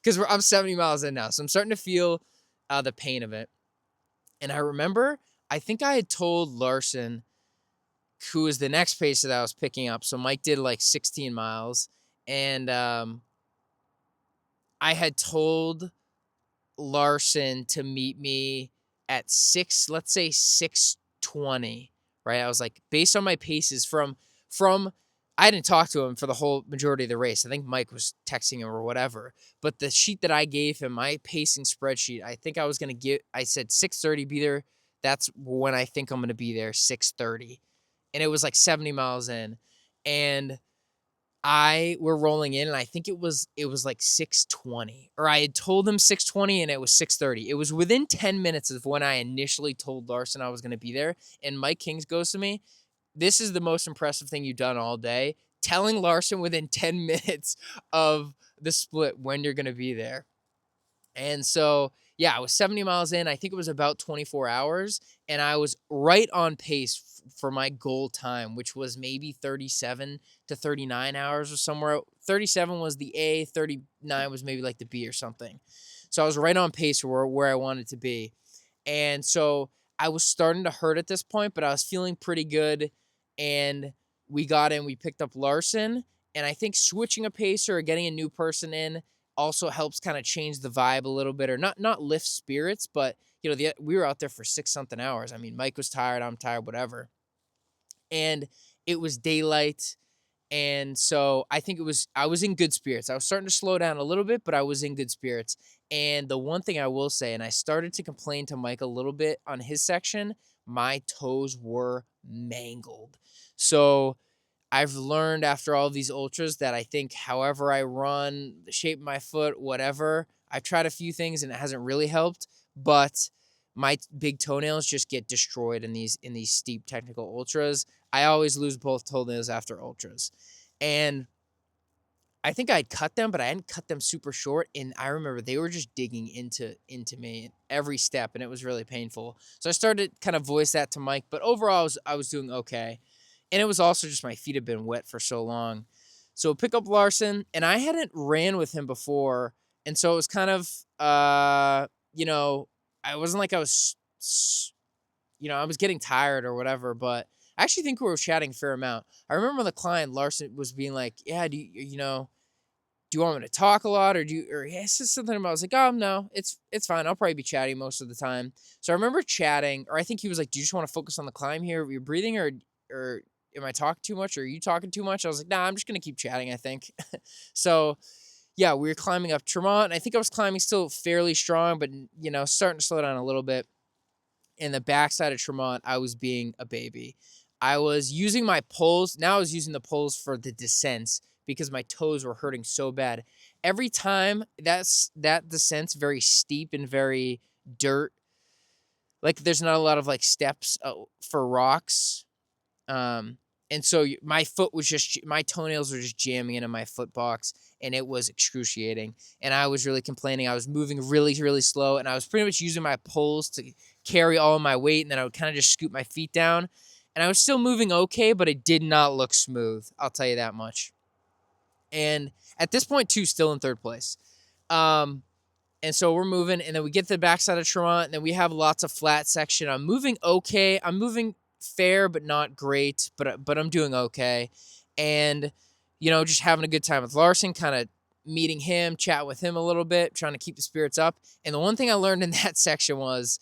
Because I'm 70 miles in now. So I'm starting to feel the pain of it. And I remember, I think I had told Larson, who was the next pacer that I was picking up. So Mike did like 16 miles. And I had told Larson to meet me at let's say 6:20, right? I was like, based on my paces from I didn't talk to him for the whole majority of the race. I think Mike was texting him or whatever. But the sheet that I gave him, my pacing spreadsheet, I think I said 6:30 be there. That's when I think I'm gonna be there, 6:30. And it was like 70 miles in. And we're rolling in, and I think it was like 6:20, or I had told him 6:20 and it was 6:30. It was within 10 minutes of when I initially told Larson I was going to be there. And Mike Kings goes to me, this is the most impressive thing you've done all day, telling Larson within 10 minutes of the split when you're going to be there. And so, yeah, I was 70 miles in. I think it was about 24 hours. And I was right on pace for my goal time, which was maybe 37 to 39 hours or somewhere. 37 was the A, 39 was maybe like the B or something. So I was right on pace for where I wanted to be. And so I was starting to hurt at this point, but I was feeling pretty good. And we got in, we picked up Larson. And I think switching a pacer or getting a new person in also helps kind of change the vibe a little bit, or not lift spirits, but we were out there for 6 something hours. I mean, Mike was tired, I'm tired, whatever. And it was daylight. And so I think I was in good spirits. I was starting to slow down a little bit, but I was in good spirits. And the one thing I will say, and I started to complain to Mike a little bit on his section, my toes were mangled. So I've learned after all these ultras that I think however I run, the shape of my foot, whatever, I've tried a few things and it hasn't really helped, but my big toenails just get destroyed in these steep technical ultras. I always lose both toenails after ultras. And I think I'd cut them, but I hadn't cut them super short, and I remember they were just digging into me every step, and it was really painful. So I started to kind of voice that to Mike, but overall I was doing okay. And it was also just my feet had been wet for so long. So pick up Larson, and I hadn't ran with him before, and so it was kind of you know, I wasn't like I was I was getting tired or whatever, but I actually think we were chatting a fair amount. I remember the client Larson was being like, "Yeah, do you want me to talk a lot or yeah, it's just something about I was like, oh no, it's fine. I'll probably be chatting most of the time." So I remember chatting, or I think he was like, "Do you just want to focus on the climb here? You're breathing or am I talking too much? Or are you talking too much?" I was like, "Nah, I'm just gonna keep chatting, I think." So yeah, we were climbing up Tremont, and I think I was climbing still fairly strong, but starting to slow down a little bit. In the backside of Tremont, I was being a baby. I was using my poles. Now I was using the poles for the descents because my toes were hurting so bad. Every time that descent's very steep and very dirt. Like there's not a lot of like steps for rocks. And so my foot was just my toenails were just jamming into my foot box, and it was excruciating. And I was really complaining. I was moving really, really slow, and I was pretty much using my poles to carry all of my weight, and then I would kind of just scoot my feet down. And I was still moving okay, but it did not look smooth. I'll tell you that much. And at this point, too, still in third place. Um, and so we're moving, and then we get to the backside of Tremont, and then we have lots of flat section. I'm moving okay. I'm moving fair, but not great. But I'm doing okay, and just having a good time with Larson. Kind of meeting him, chatting with him a little bit, trying to keep the spirits up. And the one thing I learned in that section was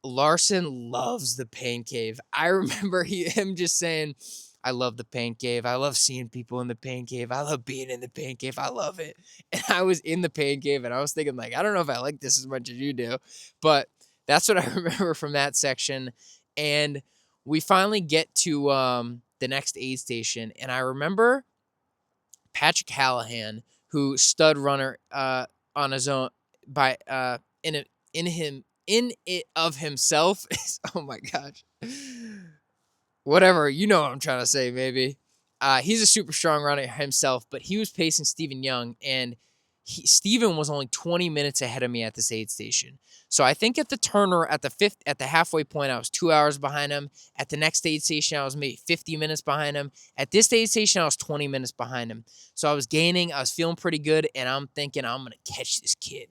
Larson loves the pain cave. I remember him just saying, "I love the pain cave. I love seeing people in the pain cave. I love being in the pain cave. I love it." And I was in the pain cave, and I was thinking, like, I don't know if I like this as much as you do, but that's what I remember from that section. And we finally get to the next aid station, and I remember Patrick Callahan, who stud runner on his own by in it of himself. Oh my gosh. Whatever, you know what I'm trying to say, maybe. He's a super strong runner himself, but he was pacing Steven Young, and Steven was only 20 minutes ahead of me at this aid station. So I think at the turner, at the halfway point, I was 2 hours behind him. At the next aid station, I was maybe 50 minutes behind him. At this aid station, I was 20 minutes behind him. So I was gaining, I was feeling pretty good, and I'm thinking I'm going to catch this kid.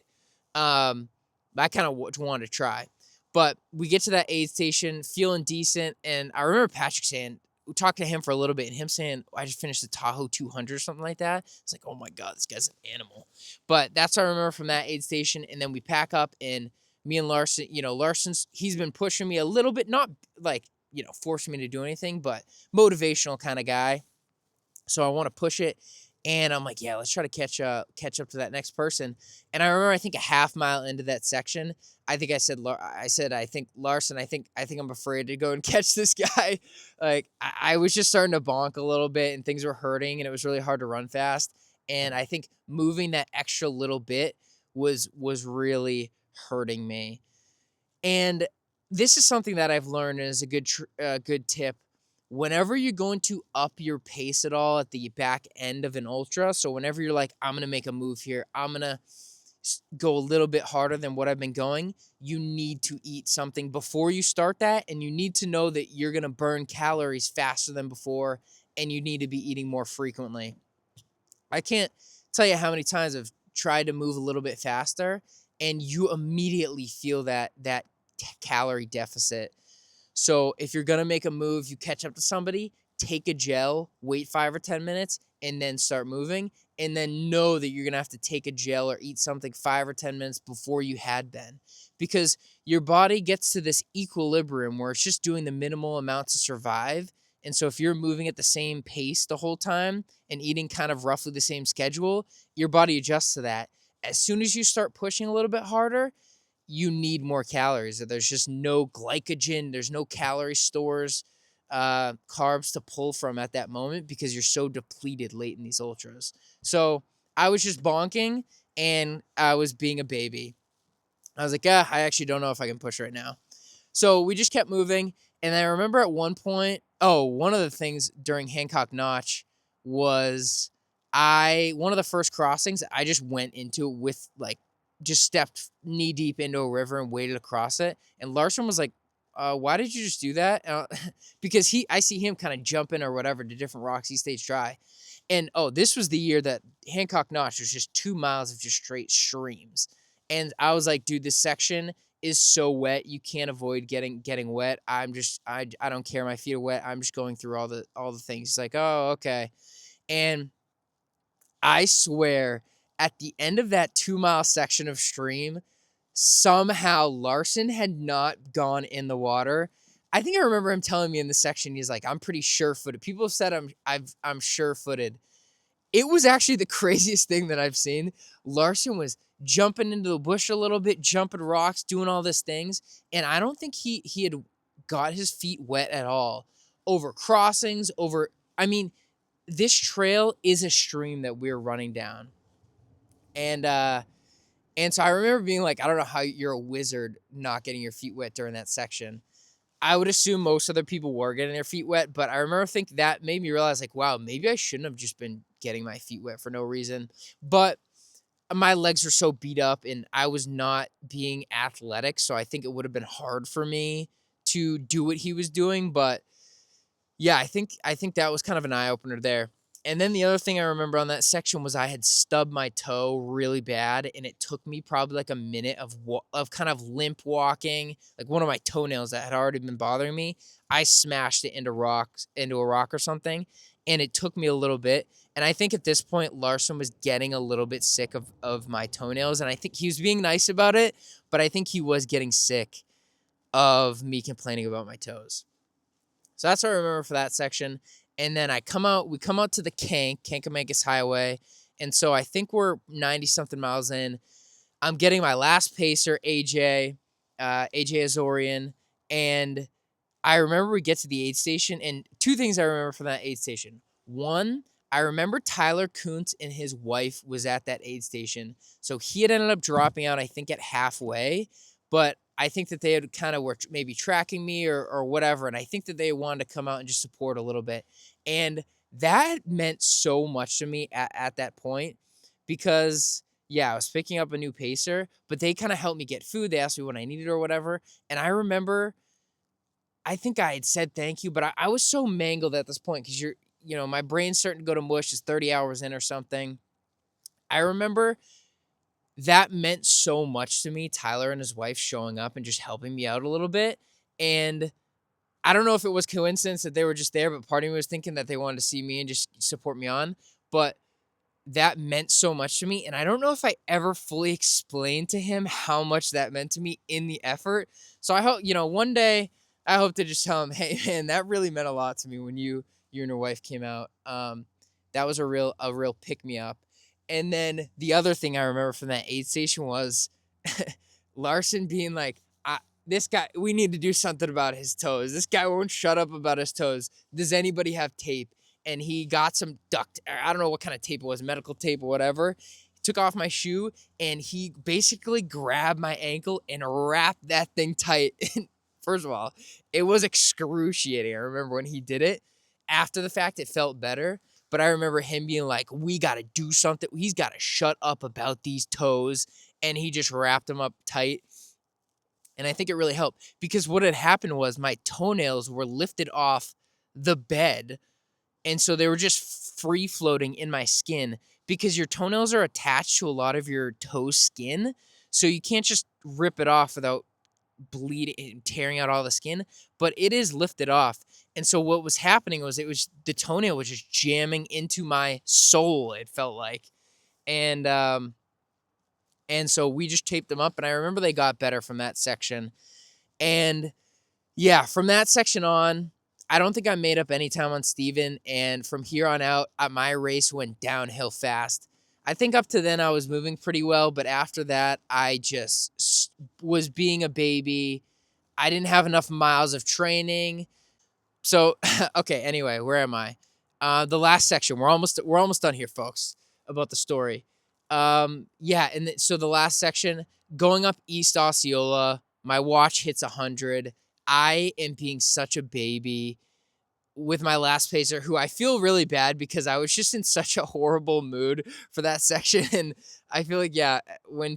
I kind of wanted to try. But we get to that aid station, feeling decent, and I remember Patrick saying, we talked to him for a little bit, and him saying, I just finished the Tahoe 200 or something like that. It's like, oh my God, this guy's an animal. But that's what I remember from that aid station, and then we pack up, and me and Larson, he's been pushing me a little bit, not like, forcing me to do anything, but motivational kind of guy. So I want to push it. And I'm like, yeah, let's try to catch up to that next person. And I remember, I think a half mile into that section, I think I said, I think Larson, I think I'm afraid to go and catch this guy. Like I was just starting to bonk a little bit, and things were hurting, and it was really hard to run fast. And I think moving that extra little bit was really hurting me. And this is something that I've learned, and is a good tip. Whenever you're going to up your pace at all at the back end of an ultra, so whenever you're like, I'm going to make a move here, I'm going to go a little bit harder than what I've been going, you need to eat something before you start that, and you need to know that you're going to burn calories faster than before, and you need to be eating more frequently. I can't tell you how many times I've tried to move a little bit faster, and you immediately feel that calorie deficit. So if you're going to make a move, you catch up to somebody, take a gel, wait 5 or 10 minutes, and then start moving. And then know that you're going to have to take a gel or eat something 5 or 10 minutes before you had been. Because your body gets to this equilibrium where it's just doing the minimal amount to survive. And so if you're moving at the same pace the whole time and eating kind of roughly the same schedule, your body adjusts to that. As soon as you start pushing a little bit harder, you need more calories. There's just no glycogen. There's no calorie stores. carbs to pull from at that moment because you're so depleted late in these ultras. So I was just bonking and I was being a baby. I was like, I actually don't know if I can push right now. So we just kept moving. And I remember at one point, one of the things during Hancock Notch was one of the first crossings, I just went into it with like, just stepped knee deep into a river and waited across it. And Larson was like, why did you just do that? Because I see him kind of jumping or whatever to different rocks. He stays dry. And this was the year that Hancock Notch was just 2 miles of just straight streams. And I was like, dude, this section is so wet. You can't avoid getting wet. I don't care. My feet are wet. I'm just going through all the things. He's like, oh, okay. And I swear at the end of that 2 mile section of stream, somehow Larson had not gone in the water. I think I remember him telling me in the section, he's like, I'm pretty sure-footed. People have said I'm sure-footed. It was actually the craziest thing that I've seen. Larson was jumping into the bush a little bit, jumping rocks, doing all these things, and I don't think he had got his feet wet at all. Over crossings, I mean, this trail is a stream that we're running down. And so I remember being like, I don't know how you're a wizard not getting your feet wet during that section. I would assume most other people were getting their feet wet, but I remember think that made me realize like, wow, maybe I shouldn't have just been getting my feet wet for no reason. But my legs were so beat up and I was not being athletic, so I think it would have been hard for me to do what he was doing. But yeah, I think that was kind of an eye opener there. And then the other thing I remember on that section was I had stubbed my toe really bad, and it took me probably like a minute of kind of limp walking, like one of my toenails that had already been bothering me. I smashed it into a rock or something, and it took me a little bit. And I think at this point, Larson was getting a little bit sick of my toenails, and I think he was being nice about it, but I think he was getting sick of me complaining about my toes. So that's what I remember for that section. And then we come out to the Kankamankus Highway. And so I think we're 90 something miles in. I'm getting my last pacer, AJ Azorian. And I remember we get to the aid station, and two things I remember from that aid station. One, I remember Tyler Kuntz and his wife was at that aid station. So he had ended up dropping out, I think, at halfway. But I think that they had kind of were maybe tracking me or whatever. And I think that they wanted to come out and just support a little bit. And that meant so much to me at that point because, yeah, I was picking up a new pacer, but they kind of helped me get food. They asked me what I needed or whatever. And I remember, I think I had said thank you, but I was so mangled at this point because my brain's starting to go to mush. It's 30 hours in or something. I remember that meant so much to me, Tyler and his wife showing up and just helping me out a little bit. And I don't know if it was coincidence that they were just there, but part of me was thinking that they wanted to see me and just support me on. But that meant so much to me. And I don't know if I ever fully explained to him how much that meant to me in the effort. So I hope, one day I hope to just tell him, hey, man, that really meant a lot to me when you and your wife came out. That was a real pick me up. And then the other thing I remember from that aid station was Larson being like, this guy, we need to do something about his toes. This guy won't shut up about his toes. Does anybody have tape? And he got some duct, I don't know what kind of tape it was, medical tape or whatever. He took off my shoe and he basically grabbed my ankle and wrapped that thing tight. And first of all, it was excruciating. I remember when he did it. After the fact, it felt better. But I remember him being like, we got to do something. He's got to shut up about these toes. And he just wrapped them up tight. And I think it really helped because what had happened was my toenails were lifted off the bed. And so they were just free floating in my skin because your toenails are attached to a lot of your toe skin. So you can't just rip it off without bleeding and tearing out all the skin, but it is lifted off. And so what was happening was the toenail was just jamming into my soul, it felt like. And so we just taped them up, and I remember they got better from that section. And yeah, from that section on, I don't think I made up any time on Steven, and from here on out, my race went downhill fast. I think up to then I was moving pretty well, but after that, I just was being a baby. I didn't have enough miles of training. So okay, anyway, where am I? The last section. We're almost done here, folks, about the story. Yeah, and so the last section, going up East Osceola, my watch hits 100. I am being such a baby with my last pacer, who I feel really bad because I was just in such a horrible mood for that section. And I feel like, when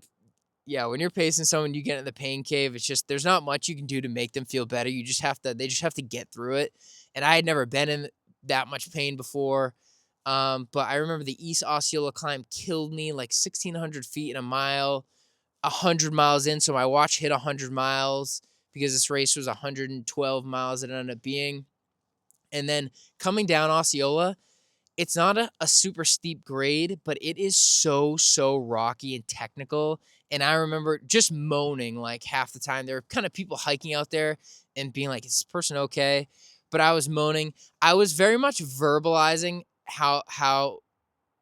you're pacing someone, you get in the pain cave. It's just there's not much you can do to make them feel better. They just have to get through it. And I had never been in that much pain before. But I remember the East Osceola climb killed me, like 1,600 feet in a mile, 100 miles in. So my watch hit 100 miles because this race was 112 miles it ended up being. And then coming down Osceola, it's not a super steep grade, but it is so rocky and technical. And I remember just moaning like half the time. There were kind of people hiking out there and being like, "Is this person okay?" But I was moaning. I was very much verbalizing how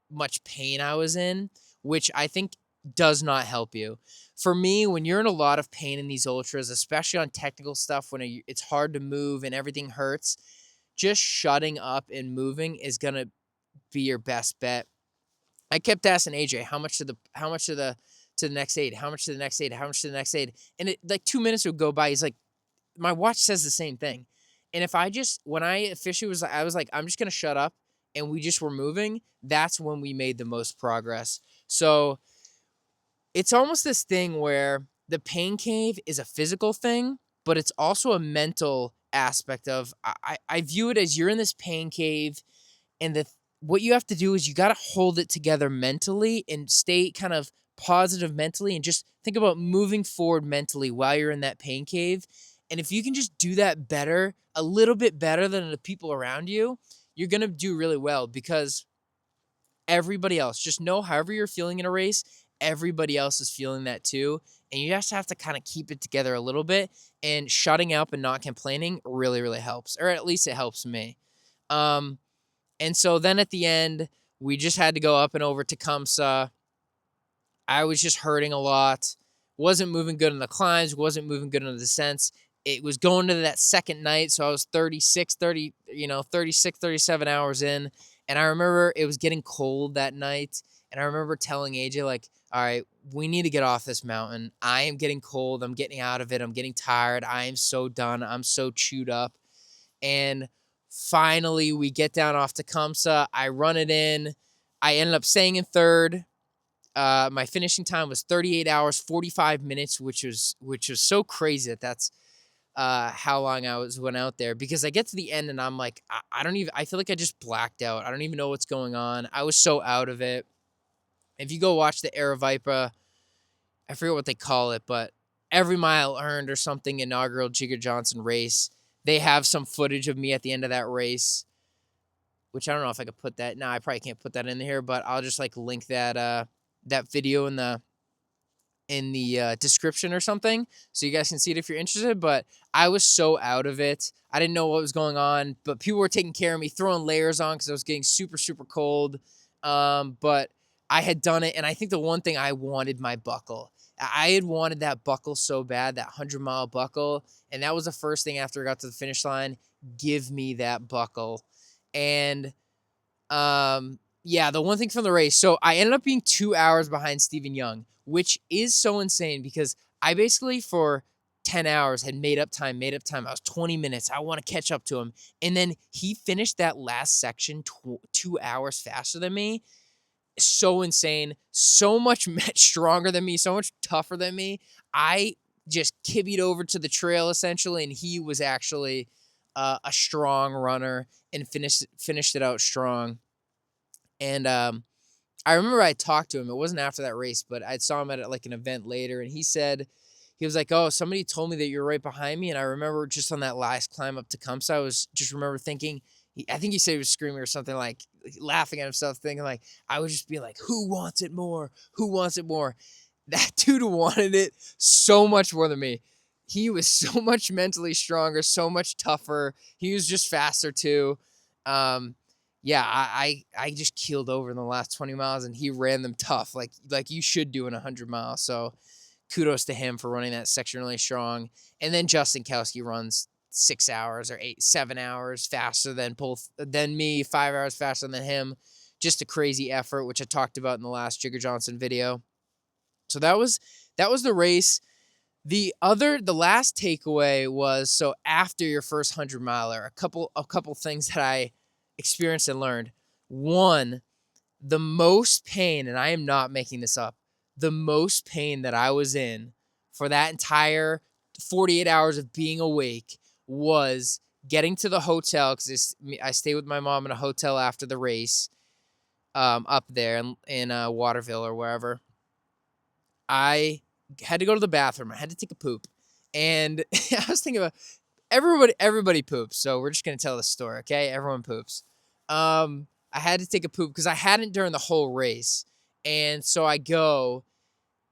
much pain I was in, which I think does not help you. For me, when you're in a lot of pain in these ultras, especially on technical stuff when it's hard to move and everything hurts, just shutting up and moving is gonna be your best bet. I kept asking AJ how much to the next aid, how much to the next aid, how much to the next aid, and it like 2 minutes would go by. He's like, my watch says the same thing, and if I just when I officially was, I was like, I'm just gonna shut up, and we just were moving. That's when we made the most progress. So it's almost this thing where the pain cave is a physical thing, but it's also a mental aspect of I view it as you're in this pain cave and what you have to do is you got to hold it together mentally and stay kind of positive mentally and just think about moving forward mentally while you're in that pain cave. And if you can just do that better, a little bit better than the people around you, you're going to do really well because everybody else, just know however you're feeling in a race, everybody else is feeling that too. And you just have to kind of keep it together a little bit, and shutting up and not complaining really helps, or at least it helps me. Um, and so then at the end, we just had to go up and over Tecumseh. I was just hurting a lot. Wasn't moving good in the climbs, wasn't moving good in the descents. It was going to that second night, so I was 36, 37 hours in. And I remember it was getting cold that night. And I remember telling AJ, like, all right, we need to get off this mountain. I am getting cold. I'm getting out of it. I'm getting tired. I am so done. I'm so chewed up. And finally, we get down off Tecumseh. I run it in. I ended up staying in third. My finishing time was 38 hours 45 minutes, which was so crazy that's how long went out there, because I get to the end and I'm like, I don't even, I feel like I just blacked out. I don't even know what's going on. I was so out of it. If you go watch the Aravaipa, I forget what they call it, but every mile earned or something inaugural Jigger Johnson race, they have some footage of me at the end of that race, which I don't know if I could put that. No, I probably can't put that in here, but I'll just like link that video in the description or something, so you guys can see it if you're interested. But I was so out of it. I didn't know what was going on, but people were taking care of me, throwing layers on because I was getting super cold. But I had done it, and I think the one thing I wanted, my buckle. I had wanted that buckle so bad, that 100-mile buckle, and that was the first thing after I got to the finish line. Give me that buckle. And yeah, the one thing from the race. So I ended up being 2 hours behind Stephen Young, which is so insane because I basically for 10 hours had made up time. I was 20 minutes. I want to catch up to him. And then he finished that last section 2 hours faster than me. So insane. So much stronger than me. So much tougher than me. I just kibbied over to the trail essentially, and he was actually a strong runner and finished it out strong. And I remember I talked to him. It wasn't after that race, but I saw him at like an event later, and he was like, "Oh, somebody told me that you're right behind me." And I remember just on that last climb up to Tecumseh, I was just remember thinking, I think he said he was screaming or something, like laughing at himself, thinking like, I would just be like, "Who wants it more? Who wants it more?" That dude wanted it so much more than me. He was so much mentally stronger, so much tougher. He was just faster too. Um, yeah, I just keeled over in the last 20 miles, and he ran them tough, like you should do in 100 miles. So kudos to him for running that section really strong. And then Justin Kowski runs 6 hours or 7 hours faster than me, 5 hours faster than him. Just a crazy effort, which I talked about in the last Jigger Johnson video. So that was the race. The last takeaway was, so after your first 100 miler, a couple things that I experienced and learned. One, the most pain, and I am not making this up, the most pain that I was in for that entire 48 hours of being awake was getting to the hotel, because I stayed with my mom in a hotel after the race, up there in Waterville or wherever. I had to go to the bathroom. I had to take a poop. And I was thinking about everybody poops. So we're just going to tell the story, okay? Everyone poops. I had to take a poop because I hadn't during the whole race. And so I go,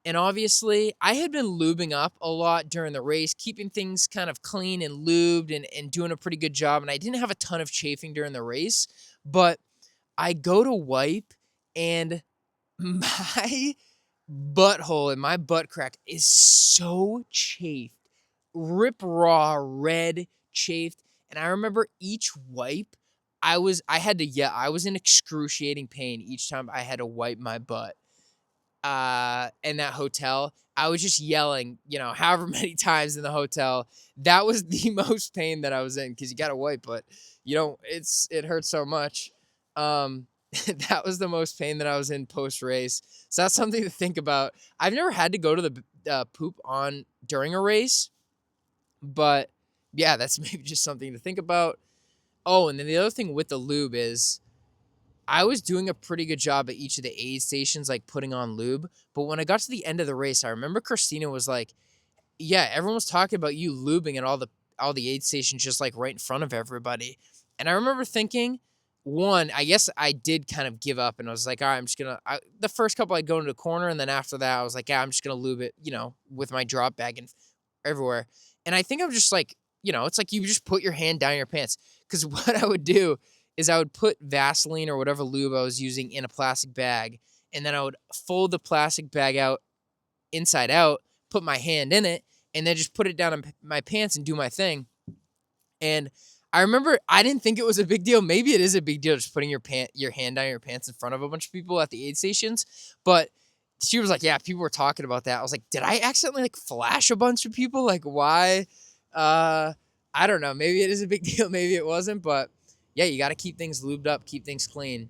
and obviously I had been lubing up a lot during the race, keeping things kind of clean and lubed and doing a pretty good job. And I didn't have a ton of chafing during the race, but I go to wipe, and my butthole and my butt crack is so chafed, rip raw, red, chafed. And I remember each wipe, I had to yell. I was in excruciating pain each time I had to wipe my butt. In that hotel, I was just yelling, however many times in the hotel. That was the most pain that I was in, because you got to wipe, but you don't. It hurts so much. That was the most pain that I was in post race. So that's something to think about. I've never had to go to the poop on during a race, but yeah, that's maybe just something to think about. Oh, and then the other thing with the lube is, I was doing a pretty good job at each of the aid stations, like putting on lube. But when I got to the end of the race, I remember Christina was like, "Yeah, everyone was talking about you lubing at all the aid stations, just like right in front of everybody." And I remember thinking, one, I guess I did kind of give up, and I was like, "All right, I'm just gonna." The first couple, I'd go into the corner, and then after that, I was like, "Yeah, I'm just gonna lube it, with my drop bag and everywhere." And I think I'm just like, it's like you just put your hand down your pants, because what I would do is I would put Vaseline or whatever lube I was using in a plastic bag, and then I would fold the plastic bag out inside out, put my hand in it, and then just put it down in my pants and do my thing. And I remember I didn't think it was a big deal. Maybe it is a big deal, just putting your hand down your pants in front of a bunch of people at the aid stations. But she was like, "Yeah, people were talking about that." I was like, "Did I accidentally like flash a bunch of people? Like, why?" I don't know. Maybe it is a big deal. Maybe it wasn't. But yeah, you got to keep things lubed up, keep things clean.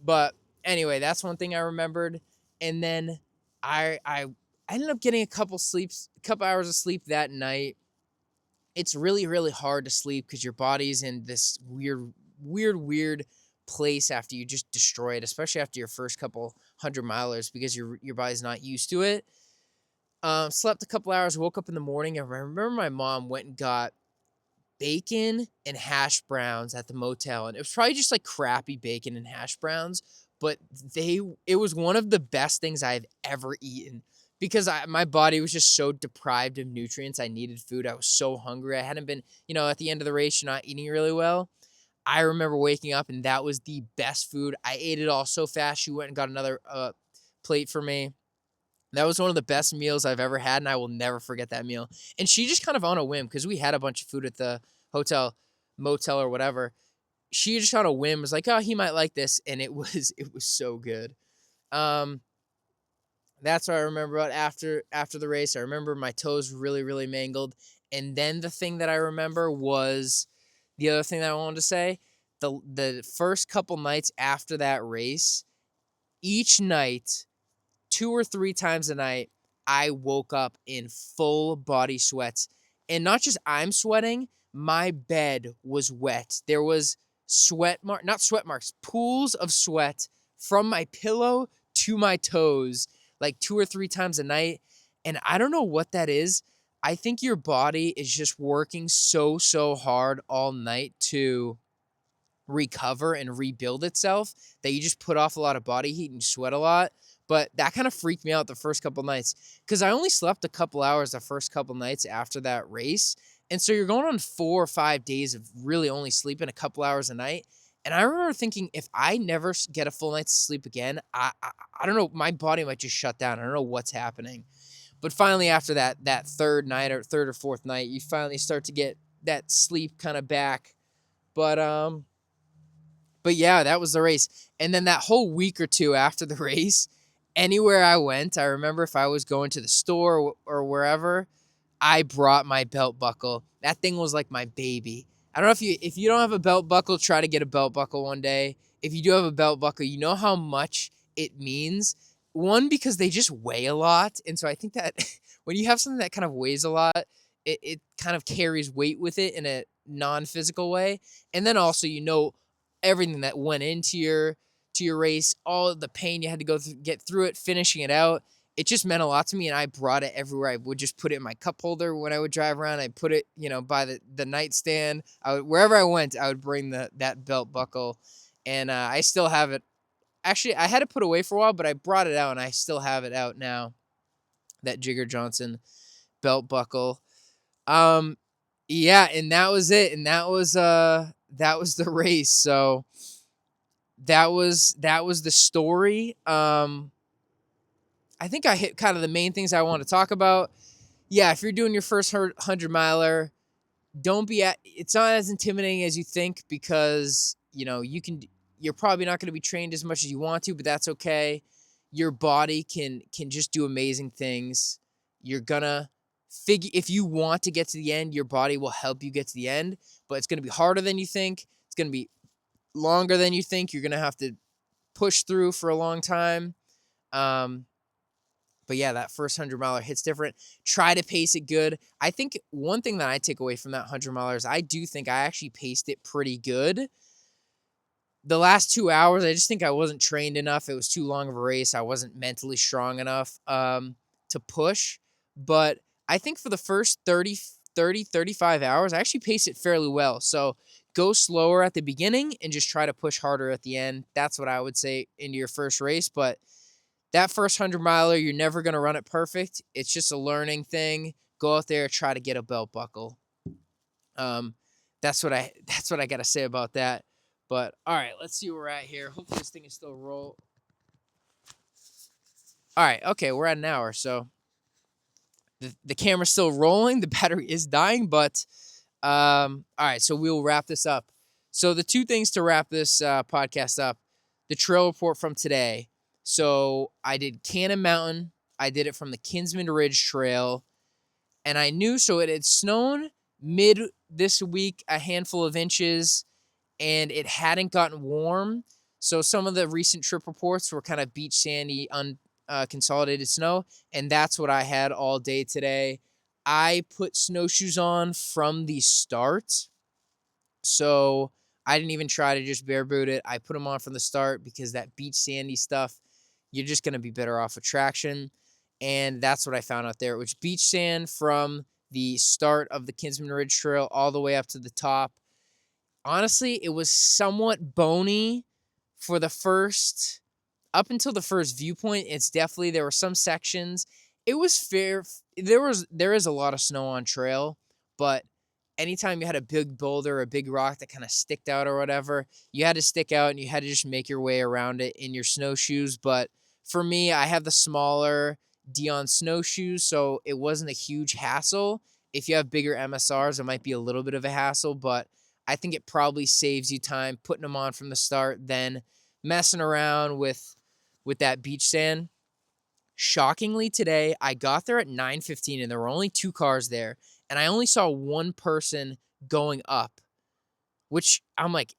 But anyway, that's one thing I remembered. And then I ended up getting a couple hours of sleep that night. It's really, really hard to sleep because your body's in this weird place after you just destroy it, especially after your first couple 100 milers, because your body's not used to it. Slept a couple hours, woke up in the morning. I remember my mom went and got bacon and hash browns at the motel, and it was probably just like crappy bacon and hash browns, but it was one of the best things I've ever eaten, because my body was just so deprived of nutrients. I needed food. I was so hungry. I hadn't been, at the end of the race, you're not eating really well. I remember waking up, and that was the best food. I ate it all so fast. She went and got another plate for me. That was one of the best meals I've ever had, and I will never forget that meal. And she just kind of on a whim, because we had a bunch of food at the hotel, motel, or whatever. She just on a whim was like, "Oh, he might like this," and it was so good. Um, that's what I remember about after the race. I remember my toes really, really mangled. And then the thing that I remember was the other thing that I wanted to say. The first couple nights after that race, each night, 2 or 3 times a night, I woke up in full body sweats. And not just I'm sweating, my bed was wet. There was not sweat marks, pools of sweat from my pillow to my toes, like 2 or 3 times a night. And I don't know what that is. I think your body is just working so hard all night to recover and rebuild itself, that you just put off a lot of body heat and sweat a lot. But that kind of freaked me out the first couple nights, because I only slept a couple hours the first couple nights after that race. And so you're going on 4 or 5 days of really only sleeping a couple hours a night. And I remember thinking, if I never get a full night's sleep again, I don't know, my body might just shut down. I don't know what's happening. But finally, after that third or fourth night, you finally start to get that sleep kind of back. But but yeah, that was the race. And then that whole week or two after the race, anywhere I went, I remember if I was going to the store or wherever, I brought my belt buckle. That thing was like my baby. I don't know if you don't have a belt buckle, try to get a belt buckle one day. If you do have a belt buckle, you know how much it means. One, because they just weigh a lot, and so I think that when you have something that kind of weighs a lot, it kind of carries weight with it in a non-physical way. And then also, everything that went into your race, all the pain you had to get through it, finishing it out. It just meant a lot to me, and I brought it everywhere. I would just put it in my cup holder when I would drive around. I'd put it, by the nightstand. Wherever I went, I would bring that belt buckle, and I still have it. Actually, I had it put away for a while, but I brought it out, and I still have it out now. That Jigger Johnson belt buckle. Yeah, and that was it, and that was the race. So that was the story. I think I hit kind of the main things I want to talk about. Yeah, if you're doing your first 100 miler, don't be it's not as intimidating as you think, because you're probably not going to be trained as much as you want to, but that's okay. Your body can just do amazing things. You're gonna figure, if you want to get to the end, your body will help you get to the end, but it's going to be harder than you think. It's going to be longer than you think. You're going to have to push through for a long time. But yeah, that first 100 miler hits different. Try to pace it good. I think one thing that I take away from that 100 miler is I do think I actually paced it pretty good. The last 2 hours, I just think I wasn't trained enough. It was too long of a race. I wasn't mentally strong enough to push. But I think for the first 35 hours, I actually paced it fairly well. So go slower at the beginning and just try to push harder at the end. That's what I would say into your first race. But that first 100 miler, you're never going to run it perfect. It's just a learning thing. Go out there, try to get a belt buckle. Um, that's what I got to say about that. But all right, let's see where we're at here. Hopefully this thing is still roll. All right, okay, we're at an hour, so the camera's still rolling. The battery is dying, but all right, so we'll wrap this up. So the two things to wrap this podcast up: the trail report from today. So I did Cannon Mountain. I did it from the Kinsman Ridge Trail. And I knew, so it had snowed mid this week, a handful of inches, and it hadn't gotten warm. So some of the recent trip reports were kind of beach sandy, unconsolidated snow. And that's what I had all day today. I put snowshoes on from the start. So I didn't even try to just bare boot it. I put them on from the start because that beach sandy stuff, you're just going to be better off with traction. And that's what I found out there. It was beach sand from the start of the Kinsman Ridge Trail all the way up to the top. Honestly, it was somewhat bony for the first, up until the first viewpoint. It's definitely, there were some sections. It was fair. There is a lot of snow on trail, but anytime you had a big boulder, a big rock that kind of sticked out or whatever, you had to stick out and you had to just make your way around it in your snowshoes. But for me, I have the smaller Dion snowshoes, so it wasn't a huge hassle. If you have bigger MSRs, it might be a little bit of a hassle, but I think it probably saves you time putting them on from the start than messing around with that beach sand. Shockingly today, I got there at 9:15 and there were only 2 cars there, and I only saw one person going up, which I'm like,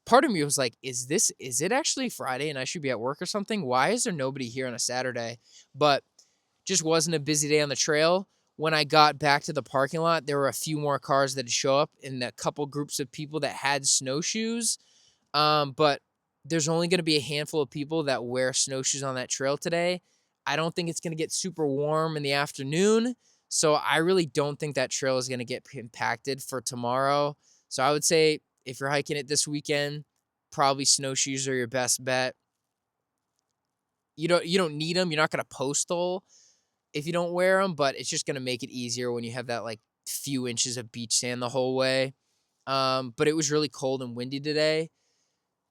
part of me was like, is it actually Friday and I should be at work or something? Why is there nobody here on a Saturday? But just wasn't a busy day on the trail. When I got back to the parking lot, there were a few more cars that had show up and a couple groups of people that had snowshoes. But there's only going to be a handful of people that wear snowshoes on that trail today. I don't think it's going to get super warm in the afternoon. So I really don't think that trail is going to get impacted for tomorrow. So I would say if you're hiking it this weekend, probably snowshoes are your best bet. You don't need them. You're not going to postal if you don't wear them, but it's just going to make it easier when you have that like few inches of beach sand the whole way. But it was really cold and windy today.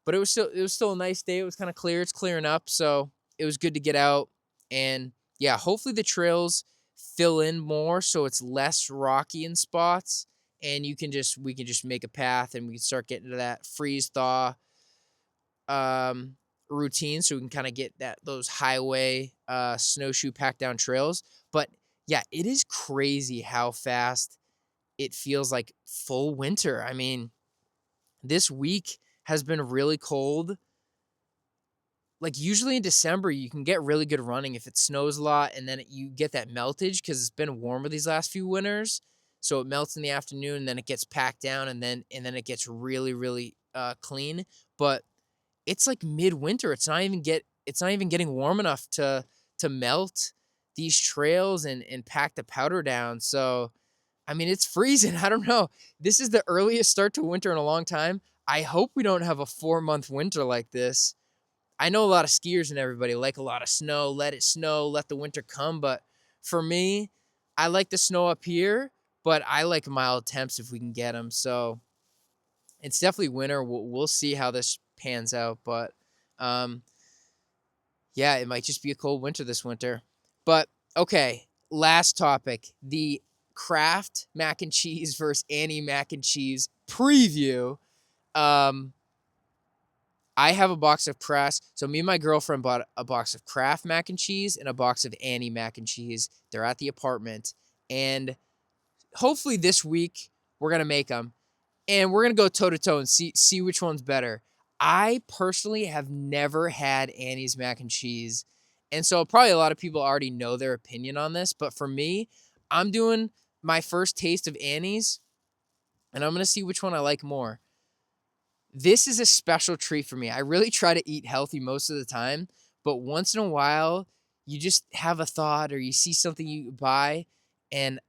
But it was still a nice day. It was kind of clear. It's clearing up, so it was good to get out. And yeah, hopefully the trails fill in more so it's less rocky in spots and we can just make a path, and we can start getting to that freeze thaw routine, so we can kind of get those highway snowshoe pack down trails. But yeah, it is crazy how fast it feels like full winter. I mean, this week has been really cold. Like usually in December, you can get really good running if it snows a lot, and then you get that meltage because it's been warmer these last few winters. So it melts in the afternoon, and then it gets packed down, and then it gets really really clean. But it's like midwinter. It's not even getting warm enough to melt these trails and pack the powder down. So I mean, it's freezing. I don't know. This is the earliest start to winter in a long time. I hope we don't have a 4-month winter like this. I know a lot of skiers and everybody like a lot of snow. Let it snow, let the winter come. But for me, I like the snow up here, but I like mild temps if we can get them. So it's definitely winter. We'll see how this pans out. But um, yeah, it might just be a cold winter this winter. But okay, last topic: the Kraft mac and cheese versus Annie mac and cheese preview. Um, I have a box of Kraft. So me and my girlfriend bought a box of Kraft mac and cheese and a box of Annie mac and cheese. They're at the apartment, and hopefully this week we're gonna make them, and we're gonna go toe to toe and see which one's better. I personally have never had Annie's mac and cheese, and so probably a lot of people already know their opinion on this. But for me, I'm doing my first taste of Annie's, and I'm gonna see which one I like more. This is a special treat for me. I really try to eat healthy most of the time, but once in a while, you just have a thought or you see something you buy, and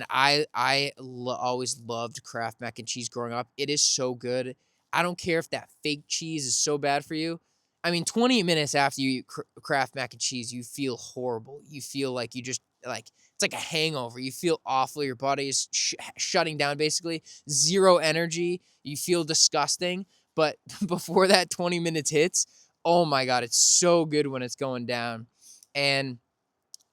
always loved Kraft mac and cheese growing up. It is so good. I don't care if that fake cheese is so bad for you. I mean, 20 minutes after you eat Kraft mac and cheese, you feel horrible. You feel like you just like it's like a hangover. You feel awful. Your body is shutting down basically. Zero energy. You feel disgusting. But before that 20 minutes hits, oh my God, it's so good when it's going down. And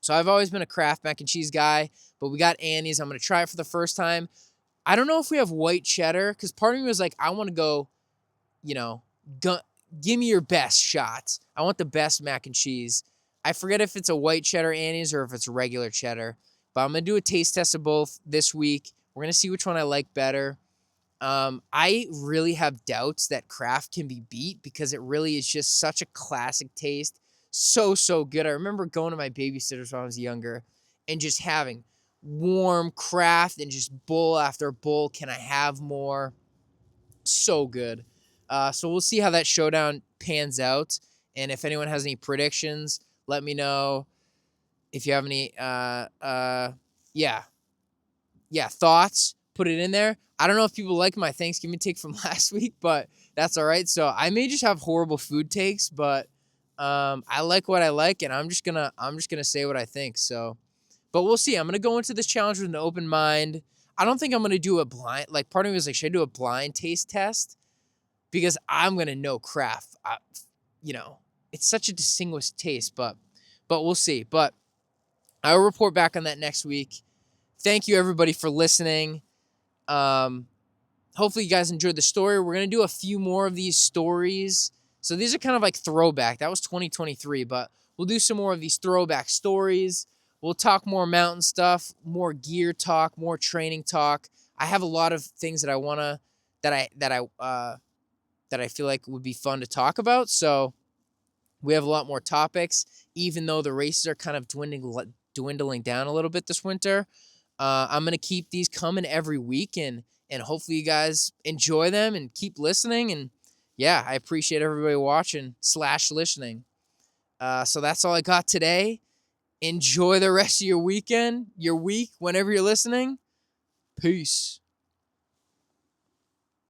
so I've always been a Kraft mac and cheese guy, but we got Annie's. I'm going to try it for the first time. I don't know if we have white cheddar because part of me was like, I want to go, you know, give me your best shots. I want the best mac and cheese. I forget if it's a white cheddar Annie's or if it's regular cheddar, but I'm going to do a taste test of both this week. We're going to see which one I like better. I really have doubts that Kraft can be beat because it really is just such a classic taste. So good. I remember going to my babysitter's when I was younger and just having warm Kraft and just bowl after bowl. Can I have more? So good. So we'll see how that showdown pans out. And if anyone has any predictions, let me know. If you have any, thoughts, put it in there. I don't know if people like my Thanksgiving take from last week, but that's all right. So I may just have horrible food takes, but I like what I like, and I'm just gonna say what I think. So, but we'll see. I'm gonna go into this challenge with an open mind. I don't think I'm gonna do a blind. Like part of me was like, should I do a blind taste test? Because I'm gonna know Kraft. It's such a distinguished taste, but we'll see. But I will report back on that next week. Thank you everybody for listening. Hopefully you guys enjoyed the story. We're going to do a few more of these stories. So these are kind of like throwback. That was 2023, but we'll do some more of these throwback stories. We'll talk more mountain stuff, more gear talk, more training talk. I have a lot of things that I want to that I feel like would be fun to talk about. So we have a lot more topics, even though the races are kind of dwindling down a little bit this winter. I'm going to keep these coming every week, and hopefully you guys enjoy them and keep listening. And yeah, I appreciate everybody watching / listening. So that's all I got today. Enjoy the rest of your weekend, your week, whenever you're listening. Peace.